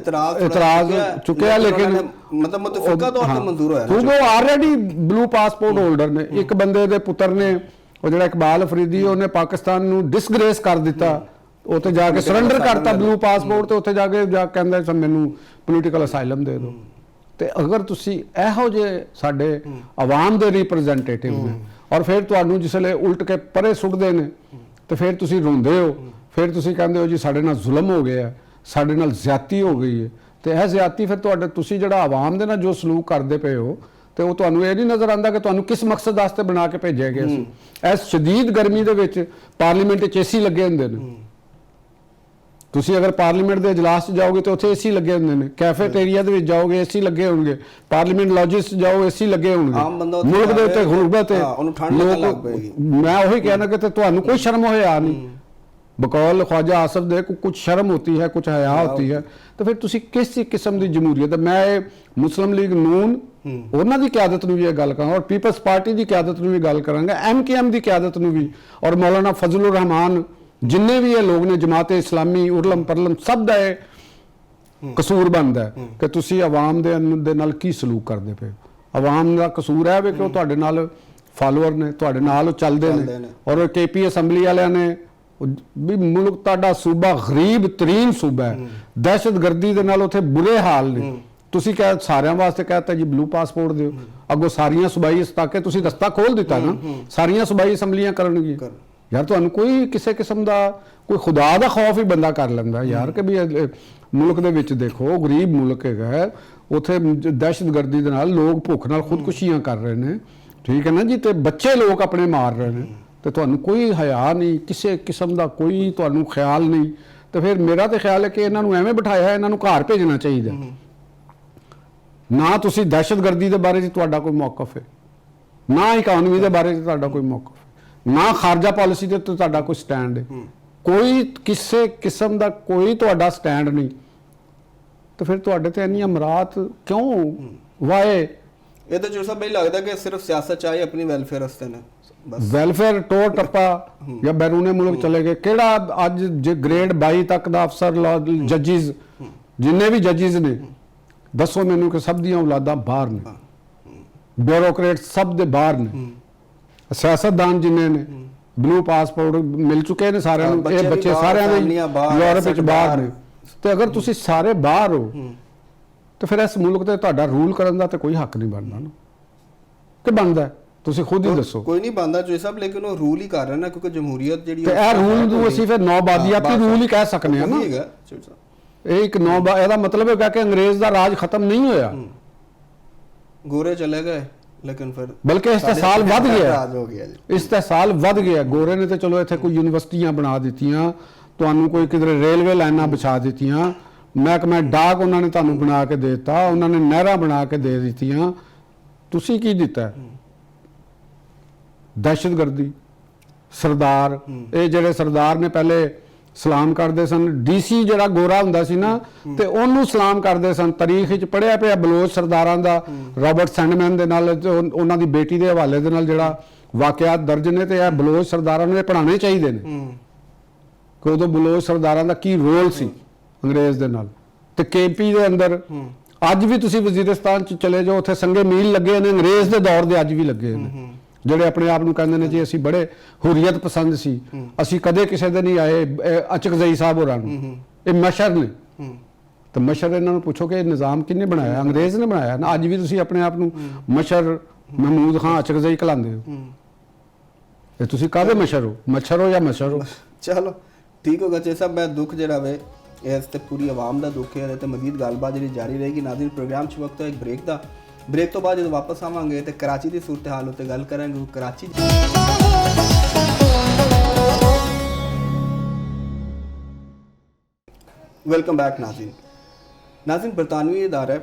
ਇਤਰਾਜ਼ ਚੁੱਕਿਆ, ਲੇਕਿਨ ਮਤਲਬ ਮੁਤਫਿਕਾ ਤੌਰ ਤੇ ਮਨਜ਼ੂਰ ਹੋਇਆ ਕਿਉਂਕਿ ਉਹ ਆਲਰੇਡੀ ਬਲੂ ਪਾਸਪੋਰਟ ਹੋਲਡਰ ਨੇ। ਇੱਕ ਬੰਦੇ ਦੇ ਪੁੱਤਰ ਨੇ, ਉਹ ਜਿਹੜਾ ਇਕਬਾਲ ਅਫਰੀਦੀ, ਉਹਨੇ ਪਾਕਿਸਤਾਨ ਨੂੰ ਡਿਸਗ੍ਰੇਸ ਕਰ ਦਿੱਤਾ, ਉੱਥੇ ਜਾ ਕੇ ਸਰੈਂਡਰ ਕਰਤਾ ਬਲੂ ਪਾਸਪੋਰਟ, ਤੇ ਉੱਥੇ ਜਾ ਕੇ ਕਹਿੰਦਾ ਸਰ ਮੈਨੂੰ ਪੋਲੀਟੀਕਲ ਅਸਾਈਲਮ ਦੇ ਦਿਓ। ਤੇ ਅਗਰ ਤੁਸੀਂ ਇਹੋ ਜਿਹੇ ਸਾਡੇ ਆਵਾਮ ਦੇ ਰਿਪਰੈਜ਼ੈਂਟੇਟਿਵ ਨੇ, ਔਰ ਫਿਰ ਤੁਹਾਨੂੰ ਜਿਸਲੇ ਉਲਟ ਕੇ ਪਰੇ ਸੁੱਟਦੇ ਨੇ, ਤੇ ਫਿਰ ਤੁਸੀਂ ਰੋਂਦੇ ਹੋ, ਫਿਰ ਤੁਸੀਂ ਕਹਿੰਦੇ ਹੋ ਜੀ ਸਾਡੇ ਨਾਲ ਜ਼ੁਲਮ ਹੋ ਗਿਆ, ਸਾਡੇ ਨਾਲ ਜ਼ਿਆਦਤੀ ਹੋ ਗਈ ਹੈ। ਤੇ ਇਹ ਜ਼ਿਆਦਤੀ ਫਿਰ ਤੁਸੀਂ ਜਿਹੜਾ ਆਵਾਮ ਦੇ ਨਾਲ ਜੋ ਸਲੂਕ ਕਰਦੇ ਪਏ ਹੋ, ਤੇ ਉਹ ਤੁਹਾਨੂੰ ਇਹ ਨਹੀਂ ਨਜ਼ਰ ਆਉਂਦਾ ਕਿ ਤੁਹਾਨੂੰ ਕਿਸ ਮਕਸਦ ਵਾਸਤੇ ਬਣਾ ਕੇ ਭੇਜਿਆ ਗਿਆ ਸੀ। ਇਸ ਸ਼ਦੀਦ ਗਰਮੀ ਦੇ ਵਿੱਚ ਪਾਰਲੀਮੈਂਟ 'ਚ ਏਸੀ ਲੱਗੇ ਹੁੰਦੇ ਨੇ। ਤੁਸੀਂ ਅਗਰ ਪਾਰਲੀਮੈਂਟ ਦੇ ਇਜਲਾਸ 'ਚ ਜਾਓਗੇ ਤਾਂ ਉੱਥੇ ਏਸੀ ਲੱਗੇ ਹੁੰਦੇ ਨੇ, ਕੈਫੇਟੇਰੀਆ ਦੇ ਵਿੱਚ ਜਾਓਗੇ ਏਸੀ ਲੱਗੇ ਹੋਣਗੇ, ਪਾਰਲੀਮੈਂਟ ਲੌਜਿਸ 'ਚ ਜਾਓ ਏਸੀ ਲੱਗੇ ਹੋਣਗੇ। ਮੁਲਕ ਦੇ ਉੱਤੇ ਗੁਰਬਤ ਹੈ, ਉਹਨੂੰ ਠੰਡ ਲੱਗ ਪਏਗੀ। ਮੈਂ ਉਹੀ ਕਹਿਣਾ ਕਿ ਤੁਹਾਨੂੰ ਕੋਈ ਸ਼ਰਮ ਹੋਇਆ ਨਹੀਂ। ਬਕੌਲ ख्वाजा आसफ ਦੇ ਕੁਝ ਸ਼ਰਮ ਹੋਤੀ ਹੈ, ਕੁਝ ਹਯਾ ਹੋਤੀ ਹੈ, ਤਾਂ ਫਿਰ ਤੁਸੀਂ ਕਿਸ ਕਿਸਮ ਦੀ ਜਮਹੂਰੀਅਤ? ਮੈਂ ਇਹ ਮੁਸਲਿਮ ਲੀਗ ਨੂਨ ਉਹਨਾਂ ਦੀ ਕਿਆਦਤ ਨੂੰ ਵੀ ਇਹ ਗੱਲ ਕਰਾਂਗਾ, ਔਰ ਪੀਪਲਸ ਪਾਰਟੀ ਦੀ ਕਿਆਦਤ ਨੂੰ ਵੀ ਗੱਲ ਕਰਾਂਗਾ, MKM ਦੀ ਕਿਆਦਤ ਨੂੰ ਵੀ, ਔਰ ਮੌਲਾਨਾ ਫਜ਼ਲੁਰ ਰਹਿਮਾਨ, ਜਿੰਨੇ ਵੀ ਇਹ ਲੋਕ ਨੇ, ਜਮਾਤ ਇਸਲਾਮੀ, ਉਰਲਮ ਪਰਲਮ, ਸਭ ਦਾ ਇਹ ਕਸੂਰ ਬਣਦਾ ਹੈ ਕਿ ਤੁਸੀਂ ਆਵਾਮ ਦੇ ਨਾਲ ਕੀ ਸਲੂਕ ਕਰਦੇ ਪਏ। ਆਵਾਮ ਦਾ ਕਸੂਰ ਹੈ ਕਿ ਉਹ ਤੁਹਾਡੇ ਨਾਲ ਫਾਲੋਅਰ ਨੇ, ਤੁਹਾਡੇ ਨਾਲ ਉਹ ਚੱਲਦੇ ਨੇ। ਔਰ KP ਅਸੈਂਬਲੀ ਵਾਲਿਆਂ ਨੇ ਵੀ ਮੁਲਕ ਤੁਹਾਡਾ ਸੂਬਾ ਗਰੀਬ ਤਰੀਨ ਸੂਬਾ ਹੈ, ਦਹਿਸ਼ਤਗਰਦੀ ਦੇ ਨਾਲ ਉੱਥੇ ਬੁਰੇ ਹਾਲ ਨੇ। ਤੁਸੀਂ ਕਹਿ ਸਾਰਿਆਂ ਵਾਸਤੇ ਕਹਿਤਾ ਜੀ ਬਲੂ ਪਾਸਪੋਰਟ ਦਿਓ, ਅੱਗੋਂ ਸਾਰੀਆਂ ਸੂਬਾਈ ਤੱਕ ਤੁਸੀਂ ਰਸਤਾ ਖੋਲ ਦਿੱਤਾ ਨਾ, ਸਾਰੀਆਂ ਸੂਬਾਈ ਅਸੈਂਬਲੀਆਂ ਕਰਨਗੀਆਂ। ਯਾਰ ਤੁਹਾਨੂੰ ਕੋਈ ਕਿਸੇ ਕਿਸਮ ਦਾ ਕੋਈ ਖੁਦਾ ਦਾ ਖੌਫ ਹੀ ਬੰਦਾ ਕਰ ਲੈਂਦਾ ਯਾਰ ਕਿ ਵੀ ਮੁਲਕ ਦੇ ਵਿੱਚ ਦੇਖੋ ਗਰੀਬ ਮੁਲਕ ਹੈਗਾ, ਉੱਥੇ ਦਹਿਸ਼ਤਗਰਦੀ ਦੇ ਨਾਲ ਲੋਕ ਭੁੱਖ ਨਾਲ ਖੁਦਕੁਸ਼ੀਆਂ ਕਰ ਰਹੇ ਨੇ, ਠੀਕ ਹੈ ਨਾ ਜੀ, ਤੇ ਬੱਚੇ ਲੋਕ ਆਪਣੇ ਮਾਰ ਰਹੇ ਨੇ, ਤੇ ਤੁਹਾਨੂੰ ਕੋਈ ਹਯਾ ਨਹੀਂ, ਕਿਸੇ ਕਿਸਮ ਦਾ ਕੋਈ ਤੁਹਾਨੂੰ ਖਿਆਲ ਨਹੀਂ। ਤੇ ਫਿਰ ਮੇਰਾ ਤੇ ਖਿਆਲ ਹੈ ਕਿ ਇਹਨਾਂ ਨੂੰ ਐਵੇਂ ਬਿਠਾਇਆ, ਇਹਨਾਂ ਨੂੰ ਘਰ ਭੇਜਣਾ ਚਾਹੀਦਾ। ਨਾ ਤੁਸੀਂ ਦਹਿਸ਼ਤਗਰਦੀ ਦੇ ਬਾਰੇ 'ਚ ਤੁਹਾਡਾ ਕੋਈ ਮੌਕਫ ਹੈ, ਨਾ ਇਕਨੋਮੀ ਦੇ ਬਾਰੇ 'ਚ ਤੁਹਾਡਾ ਕੋਈ ਮੌਕਫ ਹੈ, ਨਾ ਖਾਰਜਾ ਪਾਲਿਸੀ ਦੇ ਉੱਤੇ ਤੁਹਾਡਾ ਕੋਈ ਸਟੈਂਡ ਹੈ, ਕੋਈ ਕਿਸੇ ਕਿਸਮ ਦਾ ਕੋਈ ਤੁਹਾਡਾ ਸਟੈਂਡ ਨਹੀਂ। ਤੇ ਫਿਰ ਤੁਹਾਡੇ ਤੇ ਇੰਨੀ ਅਮਰਾਤ ਕਿਉਂ ਵਾਏ? ਇਹ ਤਾਂ ਸਾਹਿਬ ਮੈਨੂੰ ਲੱਗਦਾ ਕਿ ਸਿਰਫ ਸਿਆਸਤ ਚਾਹੀ ਆਪਣੀ ਵੈਲਫੇਅਰ ਵਾਸਤੇ ਨੇ, ਬਸ ਵੈਲਫੇਅਰ ਟੋਰ ਟੱਪਾ ਜਾਂ ਬੈਰੂਨੇ ਮੁਲਕ ਚਲੇ ਗਏ। ਕਿਹੜਾ ਅੱਜ ਜੇ ਗ੍ਰੇਡ 22 ਤੱਕ ਦਾ ਅਫਸਰ ਜੱਜਿਸ, ਜਿੰਨੇ ਵੀ ਜੱਜਿਸ ਨੇ, ਦੱਸੋ ਮੈਨੂੰ ਕਿ ਸਭ ਦੀਆਂ ਔਲਾਦਾਂ ਬਾਹਰ ਨੇ, ਬਿਊਰੋਕਰੇਟ ਸਭ ਦੇ ਬਾਹਰ ਨੇ, ਸਿਆਸਤਦਾਨ ਜਿੰਨੇ ਨੇ ਬਲੂ ਪਾਸਪੋਰਟ ਮਿਲ ਚੁੱਕੇ ਨੇ ਸਾਰਿਆਂ ਨੂੰ, ਇਹ ਬੱਚੇ ਸਾਰਿਆਂ ਦੇ ਯੂਰਪ ਵਿੱਚ ਬਾਹਰ ਨੇ। ਤੇ ਅਗਰ ਤੁਸੀਂ ਸਾਰੇ ਬਾਹਰ ਹੋ ਤੇ ਫਿਰ ਇਸ ਮੁਲਕ ਤੇ ਤੁਹਾਡਾ ਰੂਲ ਕਰਨ ਦਾ ਤੇ ਕੋਈ ਹੱਕ ਨਹੀਂ ਬਣਦਾ ਨਾ, ਕਿ ਬਣਦਾ? ਤੁਸੀਂ ਖੁਦ ਹੀ ਦੱਸੋ। ਕੋਈ ਨਹੀਂ ਬਣਦਾ ਜੀ ਸਾਹਿਬ, ਲੇਕਿਨ ਉਹ ਰੂਲ ਹੀ ਕਰ ਰਹੇ ਨਾ, ਕਿਉਂਕਿ ਜਮਹੂਰੀਅਤ ਜਿਹੜੀ ਤੇ ਇਹ ਰੂਲ ਨੂੰ ਅਸੀਂ ਫਿਰ ਨੌਬਾਦੀਆਤੀ ਰੂਲ ਹੀ ਕਹਿ ਸਕਨੇ ਆ ਨਾ। ਇਹ ਇੱਕ ਇਹਦਾ ਮਤਲਬ ਹੈਗਾ ਕਿ ਅੰਗਰੇਜ਼ ਦਾ ਰਾਜ ਖਤਮ ਨਹੀਂ ਹੋਇਆ, ਗੋਰੇ ਚਲੇ ਗਏ, ਲੇਕਿਨ ਫਿਰ ਬਲਕਿ ਇਸਤਿਸਾਲ ਵੱਧ ਗਿਆ, ਇਸਤਿਸਾਲ ਵੱਧ ਗਿਆ। ਗੋਰੇ ਨੇ ਤੇ ਚਲੋ ਇੱਥੇ ਕੋਈ ਯੂਨੀਵਰਸਿਟੀਆਂ ਬਣਾ ਦਿੱਤੀਆਂ, ਤੁਹਾਨੂੰ ਕੋਈ ਕਿਧਰੇ ਰੇਲਵੇ ਲਾਈਨਾਂ ਵਿਛਾ ਦਿੱਤੀਆਂ, ਮਹਿਕਮਾ ਡਾਕ ਉਹਨਾਂ ਨੇ ਤੁਹਾਨੂੰ ਬਣਾ ਕੇ ਦੇ ਦਿੱਤਾ, ਉਹਨਾਂ ਨੇ ਨਹਿਰਾਂ ਬਣਾ ਕੇ ਦੇ ਦਿੱਤੀਆਂ। ਤੁਸੀਂ ਕੀ ਦਿੱਤਾ? ਦਹਿਸ਼ਤਗਰਦੀ। ਸਰਦਾਰ, ਇਹ ਜਿਹੜੇ ਸਰਦਾਰ ਨੇ ਪਹਿਲੇ ਸਲਾਮ ਕਰਦੇ ਸਨ, DC ਜਿਹੜਾ ਗੋਰਾ ਹੁੰਦਾ ਸੀ ਨਾ, ਤੇ ਉਹਨੂੰ ਸਲਾਮ ਕਰਦੇ ਸਨ। ਤਾਰੀਖ ਵਿੱਚ ਪੜ੍ਹਿਆ ਪਿਆ ਬਲੋਚ ਸਰਦਾਰਾਂ ਦਾ, ਰਾਬਰਟ ਸੈਂਡਮੈਨ ਦੇ ਨਾਲ, ਉਹਨਾਂ ਦੀ ਬੇਟੀ ਦੇ ਹਵਾਲੇ ਦੇ ਨਾਲ ਜਿਹੜਾ ਵਾਕਿਆਤ ਦਰਜ ਨੇ, ਤੇ ਇਹ ਬਲੋਚ ਸਰਦਾਰਾਂ ਨੂੰ ਇਹ ਪੜ੍ਹਾਉਣੇ ਚਾਹੀਦੇ ਨੇ ਕਿ ਉਦੋਂ ਬਲੋਚ ਸਰਦਾਰਾਂ ਦਾ ਕੀ ਰੋਲ ਸੀ ਅੰਗਰੇਜ਼ ਦੇ ਨਾਲ। ਤੇ KP ਦੇ ਅੰਦਰ ਅੱਜ ਵੀ ਤੁਸੀਂ ਵਜ਼ੀਰਿਸਤਾਨ 'ਚ ਚਲੇ ਜਾਓ, ਉੱਥੇ ਸੰਗੇ ਮੀਲ ਲੱਗੇ ਨੇ, ਅੰਗਰੇਜ਼ ਦੇ ਦੌਰ ਦੇ ਅੱਜ ਵੀ ਲੱਗੇ ਨੇ, ਜਿਹੜੇ ਆਪਣੇ ਆਪ ਨੂੰ ਕਹਿੰਦੇ ਨੇ ਜੀ ਅਸੀਂ ਬੜੇ ਹੁਰੀਅਤ ਪਸੰਦ ਸੀ, ਅਸੀਂ ਕਦੇ ਕਿਸੇ ਦੇ ਨਹੀਂ ਆਏ। ਅਚਕਜ਼ਈ ਸਾਹਿਬ ਹੋਰਾਂ ਨੂੰ ਇਹ ਮਸ਼ਰ ਨੇ, ਤੇ ਮਸ਼ਰ ਇਹਨਾਂ ਨੂੰ ਪੁੱਛੋ ਕਿ ਇਹ ਨਿਜ਼ਾਮ ਕਿਹਨੇ ਬਣਾਇਆ? ਅੰਗਰੇਜ਼ ਨੇ ਬਣਾਇਆ ਨਾ। ਅੱਜ ਵੀ ਤੁਸੀਂ ਆਪਣੇ ਆਪ ਨੂੰ ਮਸ਼ਰ, ਮਹਿਮੂਦ ਖਾਂ, ਅਚਕਜ਼ਈ ਕਹਾਉਂਦੇ ਹੋ। ਇਹ ਤੁਸੀਂ ਕਾਹਦੇ ਮਸ਼ਰ ਹੋ? ਮੱਛਰ ਹੋ ਜਾਂ ਮਸ਼ਰ ਹੋ? ਚਲੋ ਠੀਕ ਹੋ ਗਿਆ ਸਾਹਿਬ। ਮੈਂ ਦੁੱਖ ਜਿਹੜਾ ਵੇ ਇਸ ਤੇ ਪੂਰੀ ਆਵਾਮ ਦਾ ਦੁੱਖ ਹੈ, ਤੇ ਮਜ਼ੀਦ ਗੱਲਬਾਤ ਜਿਹੜੀ ਜਾਰੀ ਰਹੇਗੀ। ਨਾਜ਼ਰੀਨ, ਪ੍ਰੋਗਰਾਮ 'ਚ ਵਕਤ ਹੈ ਇੱਕ ਬ੍ਰੇਕ ਦਾ। ਬ੍ਰੇਕ ਤੋਂ ਬਾਅਦ ਜਦੋਂ ਵਾਪਸ ਆਵਾਂਗੇ ਤੇ ਕਰਾਚੀ ਦੀ ਸੂਰਤ ਹਾਲ ਉੱਤੇ ਗੱਲ ਕਰਾਂਗੇ। ਕਰਾਚੀ ਵੈਲਕਮ ਬੈਕ ਨਾਜ਼ਰੀਨ, ਬਰਤਾਨਵੀ ਅਦਾਰਾ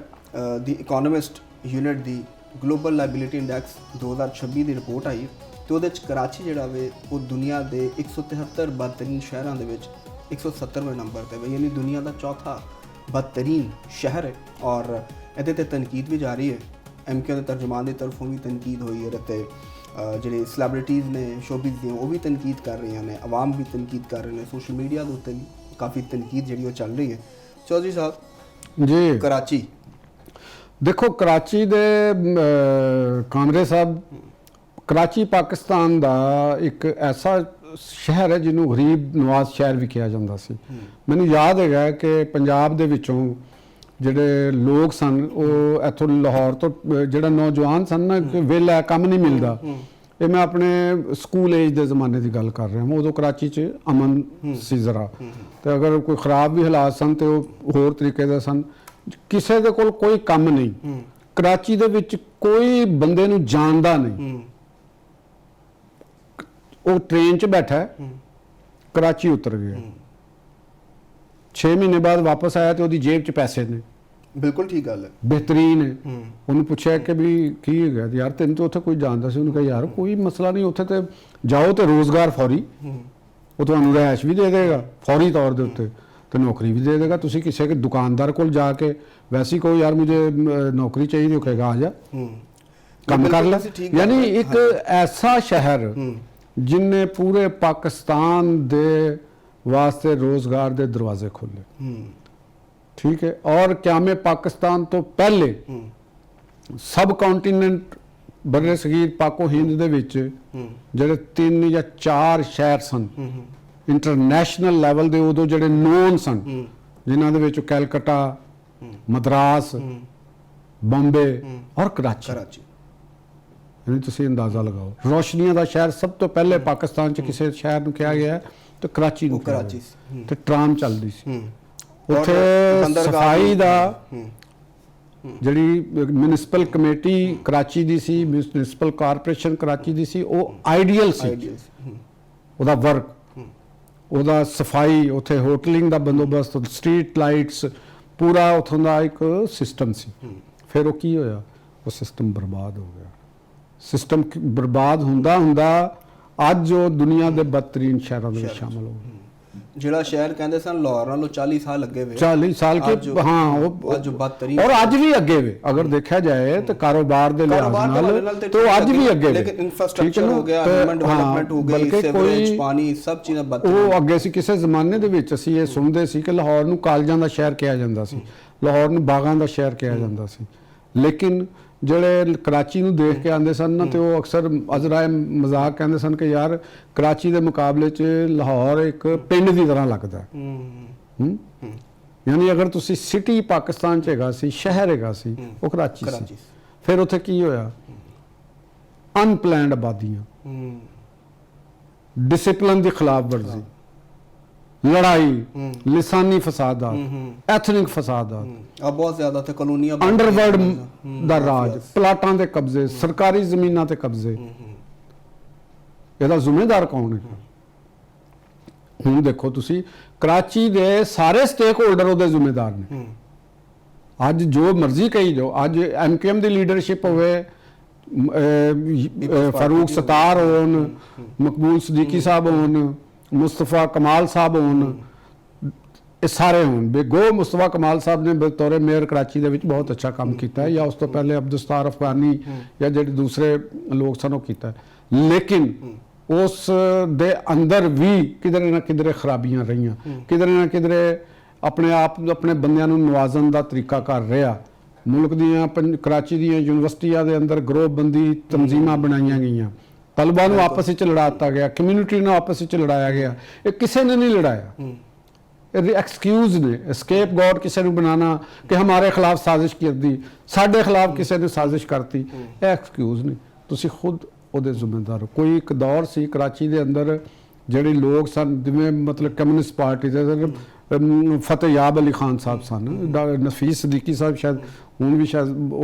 ਦੀ ਇਕਨੋਮਿਸਟ ਯੂਨਿਟ ਦੀ ਗਲੋਬਲ ਲਾਇਬਿਲਿਟੀ ਇੰਡੈਕਸ 2026 ਦੀ ਰਿਪੋਰਟ ਆਈ, ਤੇ ਉਹਦੇ 'ਚ ਕਰਾਚੀ ਜਿਹੜਾ ਵੇ ਉਹ ਦੁਨੀਆ ਦੇ 173 ਬਦਤਰੀਨ ਸ਼ਹਿਰਾਂ ਦੇ ਵਿੱਚ 170ਵੇਂ ਨੰਬਰ ਤੇ ਵੇ, ਯਾਨੀ ਦੁਨੀਆ ਦਾ ਚੌਥਾ ਬਦਤਰੀਨ ਸ਼ਹਿਰ ਹੈ। ਔਰ ਇਹਦੇ ਤੇ ਤਨਕੀਦ ਵੀ ਜਾਰੀ ਹੈ ਐਮਕੇ ਦੇ ਤਰਜਮਾਨ ਦੀ ਤਰਫੋਂ ਵੀ ਤਨਕੀਦ ਹੋਈ ਹੈ ਅਤੇ ਜਿਹੜੇ ਸੈਲੀਬ੍ਰਿਟੀਜ਼ ਨੇ ਸ਼ੋਬਿਜ਼ ਦੀਆਂ ਉਹ ਵੀ ਤਨਕੀਦ ਕਰ ਰਹੀਆਂ ਨੇ, ਆਵਾਮ ਵੀ ਤਨਕੀਦ ਕਰ ਰਹੇ ਨੇ, ਸੋਸ਼ਲ ਮੀਡੀਆ ਦੇ ਉੱਤੇ ਵੀ ਕਾਫੀ ਤਨਕੀਦ ਜਿਹੜੀ ਉਹ ਚੱਲ ਰਹੀ ਹੈ। ਚੌਧਰੀ ਸਾਹਿਬ ਜੀ ਕਰਾਚੀ, ਦੇਖੋ ਕਰਾਚੀ ਦੇ ਕਾਮਰੇ ਸਾਹਿਬ, ਕਰਾਚੀ ਪਾਕਿਸਤਾਨ ਦਾ ਇੱਕ ਐਸਾ ਸ਼ਹਿਰ ਹੈ ਜਿਹਨੂੰ ਗਰੀਬ ਨਵਾਜ਼ ਸ਼ਹਿਰ ਵੀ ਕਿਹਾ ਜਾਂਦਾ ਸੀ। ਮੈਨੂੰ ਯਾਦ ਹੈਗਾ ਕਿ ਪੰਜਾਬ ਦੇ ਵਿੱਚੋਂ ਜਿਹੜੇ ਲੋਕ ਸਨ ਉਹ ਇੱਥੋਂ ਲਾਹੌਰ ਤੋਂ ਜਿਹੜਾ ਨੌਜਵਾਨ ਸਨ ਨਾ, ਕਿ ਵਿਹਲਾ ਕੰਮ ਨਹੀਂ ਮਿਲਦਾ, ਇਹ ਮੈਂ ਆਪਣੇ ਸਕੂਲ ਏਜ ਦੇ ਜ਼ਮਾਨੇ ਦੀ ਗੱਲ ਕਰ ਰਿਹਾ ਹਾਂ, ਉਦੋਂ ਕਰਾਚੀ 'ਚ ਅਮਨ ਸੀ ਜ਼ਰਾ, ਤੇ ਅਗਰ ਕੋਈ ਖਰਾਬ ਵੀ ਹਾਲਾਤ ਸਨ ਤੇ ਉਹ ਹੋਰ ਤਰੀਕੇ ਦੇ ਸਨ, ਕਿਸੇ ਦੇ ਕੋਲ ਕੋਈ ਕੰਮ ਨਹੀਂ, ਕਰਾਚੀ ਦੇ ਵਿੱਚ ਕੋਈ ਬੰਦੇ ਨੂੰ ਜਾਣਦਾ ਨਹੀਂ, ਉਹ ਟ੍ਰੇਨ 'ਚ ਬੈਠਾ ਹੈ, ਕਰਾਚੀ ਉਤਰ ਗਿਆ, 6 ਮਹੀਨੇ ਬਾਅਦ ਵਾਪਸ ਆਇਆ ਤੇ ਉਹਦੀ ਜੇਬ 'ਚ ਪੈਸੇ ਨੇ, ਬਿਲਕੁਲ ਠੀਕ ਗੱਲ ਹੈ, ਬਿਹਤਰੀਨ ਹੈ। ਉਹਨੂੰ ਪੁੱਛਿਆ ਕਿ ਵੀ ਕੀ ਹੈਗਾ, ਯਾਰ ਤੈਨੂੰ ਤਾਂ ਉੱਥੇ ਕੋਈ ਜਾਣਦਾ ਸੀ? ਉਹਨੂੰ ਕਿਹਾ ਯਾਰ ਕੋਈ ਮਸਲਾ ਨਹੀਂ, ਉੱਥੇ ਤੇ ਜਾਓ ਤੇ ਰੋਜ਼ਗਾਰ ਫੌਰੀ, ਉਹ ਤੁਹਾਨੂੰ ਰਿਹਾਇਸ਼ ਵੀ ਦੇ ਦੇਗਾ ਫੌਰੀ ਤੌਰ ਦੇ ਉੱਤੇ ਤੇ ਨੌਕਰੀ ਵੀ ਦੇ ਦੇਗਾ। ਤੁਸੀਂ ਕਿਸੇ ਕੇ ਦੁਕਾਨਦਾਰ ਕੋਲ ਜਾ ਕੇ ਵੈਸੇ ਕਹੋ ਯਾਰ ਮੁਝੇ ਨੌਕਰੀ चाहिए, ਉਹ ਕਹੇਗਾ ਆ ਜਾ ਕੰਮ ਕਰ ਲੈ। ਯਾਨੀ ਇੱਕ ਐਸਾ ਸ਼ਹਿਰ ਜਿਨਨੇ ਪੂਰੇ ਪਾਕਿਸਤਾਨ ਦੇ ਵਾਸਤੇ ਰੋਜ਼ਗਾਰ ਦੇ ਦਰਵਾਜ਼ੇ ਖੋਲੇ, ਠੀਕ ਹੈ। ਔਰ ਕਿਆਮੇ ਪਾਕਿਸਤਾਨ ਤੋਂ ਪਹਿਲੇ ਸਬ ਕੰਟੀਨੈਂਟ ਬਰੇ ਸਗੀਰ ਪਾਕੋ ਹਿੰਦ ਦੇ ਵਿੱਚ ਜਿਹੜੇ 3 ਜਾਂ 4 ਸ਼ਹਿਰ ਸਨ ਇੰਟਰਨੈਸ਼ਨਲ ਲੈਵਲ ਦੇ, ਉਦੋਂ ਜਿਹੜੇ ਨੋਨ ਸਨ, ਜਿਨ੍ਹਾਂ ਦੇ ਵਿੱਚ ਕੈਲਕਟਾ, ਮਦਰਾਸ, ਬੰਬੇ ਔਰ ਕਰਾਚੀ। ਯਾਨੀ ਤੁਸੀਂ ਅੰਦਾਜ਼ਾ ਲਗਾਓ, ਰੋਸ਼ਨੀਆਂ ਦਾ ਸ਼ਹਿਰ ਸਭ ਤੋਂ ਪਹਿਲੇ ਪਾਕਿਸਤਾਨ 'ਚ ਕਿਸੇ ਸ਼ਹਿਰ ਨੂੰ ਕਿਹਾ ਗਿਆ ਤੇ ਕਰਾਚੀ ਨੂੰ ਕਿਹਾ ਗਿਆ, ਤੇ ਟ੍ਰਾਮ ਚੱਲਦੀ ਸੀ ਉੱਥੇ। ਸਫਾਈ ਦਾ ਜਿਹੜੀ ਮਿਊਨਿਸਪਲ ਕਮੇਟੀ ਕਰਾਚੀ ਦੀ ਸੀ, ਮਿਊਨਿਸਪਲ ਕਾਰਪੋਰੇਸ਼ਨ ਕਰਾਚੀ ਦੀ ਸੀ, ਉਹ ਆਈਡੀਅਲ ਸੀ, ਉਹਦਾ ਵਰਕ, ਉਹਦਾ ਸਫਾਈ, ਉੱਥੇ ਹੋਟਲਿੰਗ ਦਾ ਬੰਦੋਬਸਤ, ਸਟਰੀਟ ਲਾਈਟਸ, ਪੂਰਾ ਉੱਥੋਂ ਦਾ ਇੱਕ ਸਿਸਟਮ ਸੀ। ਫਿਰ ਉਹ ਕੀ ਹੋਇਆ, ਉਹ ਸਿਸਟਮ ਬਰਬਾਦ ਹੋ ਗਿਆ। ਸਿਸਟਮ ਬਰਬਾਦ ਹੁੰਦਾ ਹੁੰਦਾ ਅੱਜ ਉਹ ਦੁਨੀਆ ਦੇ ਬਦਤਰੀਨ ਸ਼ਹਿਰਾਂ ਦੇ ਵਿੱਚ ਸ਼ਾਮਲ ਹੋ ਗਿਆ। ਜਿਹੜਾ ਸ਼ਹਿਰ ਕਹਿੰਦੇ ਸਨ ਲਾਹੌਰ ਨਾਲੋਂ 40 ਸਾਲ ਲੱਗੇ ਵੇ, 40 ਸਾਲ ਕੇ ਹਾਂ, ਉਹ ਅੱਜ ਬਦਤਰੀਨ, ਔਰ ਅੱਜ ਵੀ ਅੱਗੇ ਵੇ ਅਗਰ ਦੇਖਿਆ ਜਾਏ ਤੇ ਕਾਰੋਬਾਰ ਦੇ ਲਿਹਾਜ਼ ਨਾਲ ਤੇ ਅੱਜ ਵੀ ਅੱਗੇ ਵੇ, ਲੇਕਿਨ ਇਨਫਰਾਸਟ੍ਰਕਚਰ ਹੋ ਗਿਆ, ਹਿਊਮਨ ਡਿਵੈਲਪਮੈਂਟ ਹੋ ਗਈ, ਸੀਵਰੇਜ, ਪਾਣੀ, ਸਭ ਚੀਜ਼ਾਂ ਬਦਤਰੀਨ। ਉਹ ਅੱਗੇ ਸੀ। ਕਿਸੇ ਜ਼ਮਾਨੇ ਦੇ ਵਿੱਚ ਅਸੀਂ ਇਹ ਸੁਣਦੇ ਸੀ ਕਿ ਲਾਹੌਰ ਨੂੰ ਕਾਲਜਾਂ ਦਾ ਸ਼ਹਿਰ ਕਿਹਾ ਜਾਂਦਾ ਸੀ, ਲਾਹੌਰ ਨੂੰ ਬਾਗਾਂ ਦਾ ਸ਼ਹਿਰ ਕਿਹਾ ਜਾਂਦਾ ਸੀ, ਲੇਕਿਨ ਜਿਹੜੇ ਕਰਾਚੀ ਨੂੰ ਦੇਖ ਕੇ ਆਉਂਦੇ ਸਨ ਨਾ, ਤੇ ਉਹ ਅਕਸਰ ਅਜ਼ਰਾਏ ਮਜ਼ਾਕ ਕਹਿੰਦੇ ਸਨ ਕਿ ਯਾਰ ਕਰਾਚੀ ਦੇ ਮੁਕਾਬਲੇ 'ਚ ਲਾਹੌਰ ਇੱਕ ਪਿੰਡ ਦੀ ਤਰ੍ਹਾਂ ਲੱਗਦਾ ਹੈ। ਯਾਨੀ ਅਗਰ ਤੁਸੀਂ ਸਿਟੀ ਪਾਕਿਸਤਾਨ 'ਚ ਹੈਗਾ ਸੀ, ਸ਼ਹਿਰ ਹੈਗਾ ਸੀ, ਉਹ ਕਰਾਚੀ ਸੀ। ਫਿਰ ਉੱਥੇ ਕੀ ਹੋਇਆ, ਅਨਪਲੈਨਡ ਆਬਾਦੀਆਂ, ਡਿਸਿਪਲਿਨ ਦੀ ਖਿਲਾਫ ਵਰਜ਼ੀ, ਲੜਾਈ, ਲਿਸਾਨੀ ਫਸਾਦਾਤ, ਐਥਨਿਕ ਫਸਾਦਾਤ, ਬਹੁਤ ਜ਼ਿਆਦਾ ਤੇ ਕਲੋਨੀਆਂ, ਅੰਡਰਵਰਲਡ ਦਾ ਰਾਜ, ਪਲਾਟਾਂ ਦੇ ਕਬਜ਼ੇ, ਸਰਕਾਰੀ ਜ਼ਮੀਨਾਂ ਤੇ ਕਬਜ਼ੇ। ਇਹਦਾ ਜ਼ਿੰਮੇਦਾਰ ਕੌਣ ਹੈ? ਹੁਣ ਦੇਖੋ ਤੁਸੀਂ, ਕਰਾਚੀ ਦੇ ਸਾਰੇ ਸਟੇਕ ਹੋਲਡਰ ਉਹਦੇ ਜ਼ਿੰਮੇਦਾਰ ਨੇ। ਅੱਜ ਜੋ ਮਰਜ਼ੀ ਕਹੀ ਜਾਓ, ਅੱਜ ਐਮਕੇਐਮ ਦੀ ਲੀਡਰਸ਼ਿਪ ਹੋਵੇ, ਫਾਰੂਕ ਸਤਾਰ ਹੋਣ, ਮਕਬੂਲ ਸਦੀਕੀ ਸਾਹਿਬ ਹੋਣ, ਮੁਸਤਫਾ ਕਮਾਲ ਸਾਹਿਬ ਹੋਣ, ਇਹ ਸਾਰੇ ਹੋਣ। ਬੇਗੋ ਮੁਸਤਫਾ ਕਮਾਲ ਸਾਹਿਬ ਨੇ ਬਤੌਰ ਮੇਅਰ ਕਰਾਚੀ ਦੇ ਵਿੱਚ ਬਹੁਤ ਅੱਛਾ ਕੰਮ ਕੀਤਾ ਹੈ, ਜਾਂ ਉਸ ਤੋਂ ਪਹਿਲੇ ਅਬਦੁਸਤਾਰ ਅਫਗਾਨੀ ਜਾਂ ਜਿਹੜੇ ਦੂਸਰੇ ਲੋਕ ਸਨ ਉਹ ਕੀਤਾ, ਲੇਕਿਨ ਉਸ ਦੇ ਅੰਦਰ ਵੀ ਕਿਧਰੇ ਨਾ ਕਿਧਰੇ ਖਰਾਬੀਆਂ ਰਹੀਆਂ, ਕਿਧਰੇ ਨਾ ਕਿਧਰੇ ਆਪਣੇ ਆਪ ਆਪਣੇ ਬੰਦਿਆਂ ਨੂੰ ਨਵਾਜ਼ਣ ਦਾ ਤਰੀਕਾ ਕਰ ਰਿਹਾ। ਮੁਲਕ ਦੀਆਂ ਕਰਾਚੀ ਦੀਆਂ ਯੂਨੀਵਰਸਿਟੀਆਂ ਦੇ ਅੰਦਰ ਗਰੋਹਬੰਦੀ ਤਨਜ਼ੀਮਾਂ ਬਣਾਈਆਂ ਗਈਆਂ, ਤਲਬਾ ਨੂੰ ਆਪਸ ਵਿੱਚ ਲੜਾ ਦਿੱਤਾ ਗਿਆ, ਕਮਿਊਨਿਟੀ ਨੂੰ ਆਪਸ ਵਿੱਚ ਲੜਾਇਆ ਗਿਆ। ਇਹ ਕਿਸੇ ਨੇ ਨਹੀਂ ਲੜਾਇਆ, ਇਹ ਐਕਸਕਿਊਜ਼ ਨੇ, ਐਸਕੇਪ ਗੋਡ ਕਿਸੇ ਨੂੰ ਬਣਾਉਣਾ ਕਿ ਹਮਾਰੇ ਖਿਲਾਫ ਸਾਜ਼ਿਸ਼ ਕੀਤੀ, ਸਾਡੇ ਖਿਲਾਫ ਕਿਸੇ ਨੇ ਸਾਜ਼ਿਸ਼ ਕਰਤੀ, ਇਹ ਐਕਸਕਿਊਜ਼ ਨਹੀਂ। ਤੁਸੀਂ ਖੁਦ ਉਹਦੇ ਜ਼ਿੰਮੇਦਾਰ ਹੋ। ਕੋਈ ਇੱਕ ਦੌਰ ਸੀ ਕਰਾਚੀ ਦੇ ਅੰਦਰ ਜਿਹੜੇ ਲੋਕ ਸਨ, ਜਿਵੇਂ ਮਤਲਬ ਕਮਿਊਨਿਸਟ ਪਾਰਟੀ ਦੇ ਫਤਿਹਯਾਬ ਅਲੀ ਖਾਨ ਸਾਹਿਬ ਸਨ, ਨਫੀਸ ਸਦੀਕੀ ਸਾਹਿਬ ਸ਼ਾਇਦ ਹੁਣ ਵੀ ਸ਼ਾਇਦ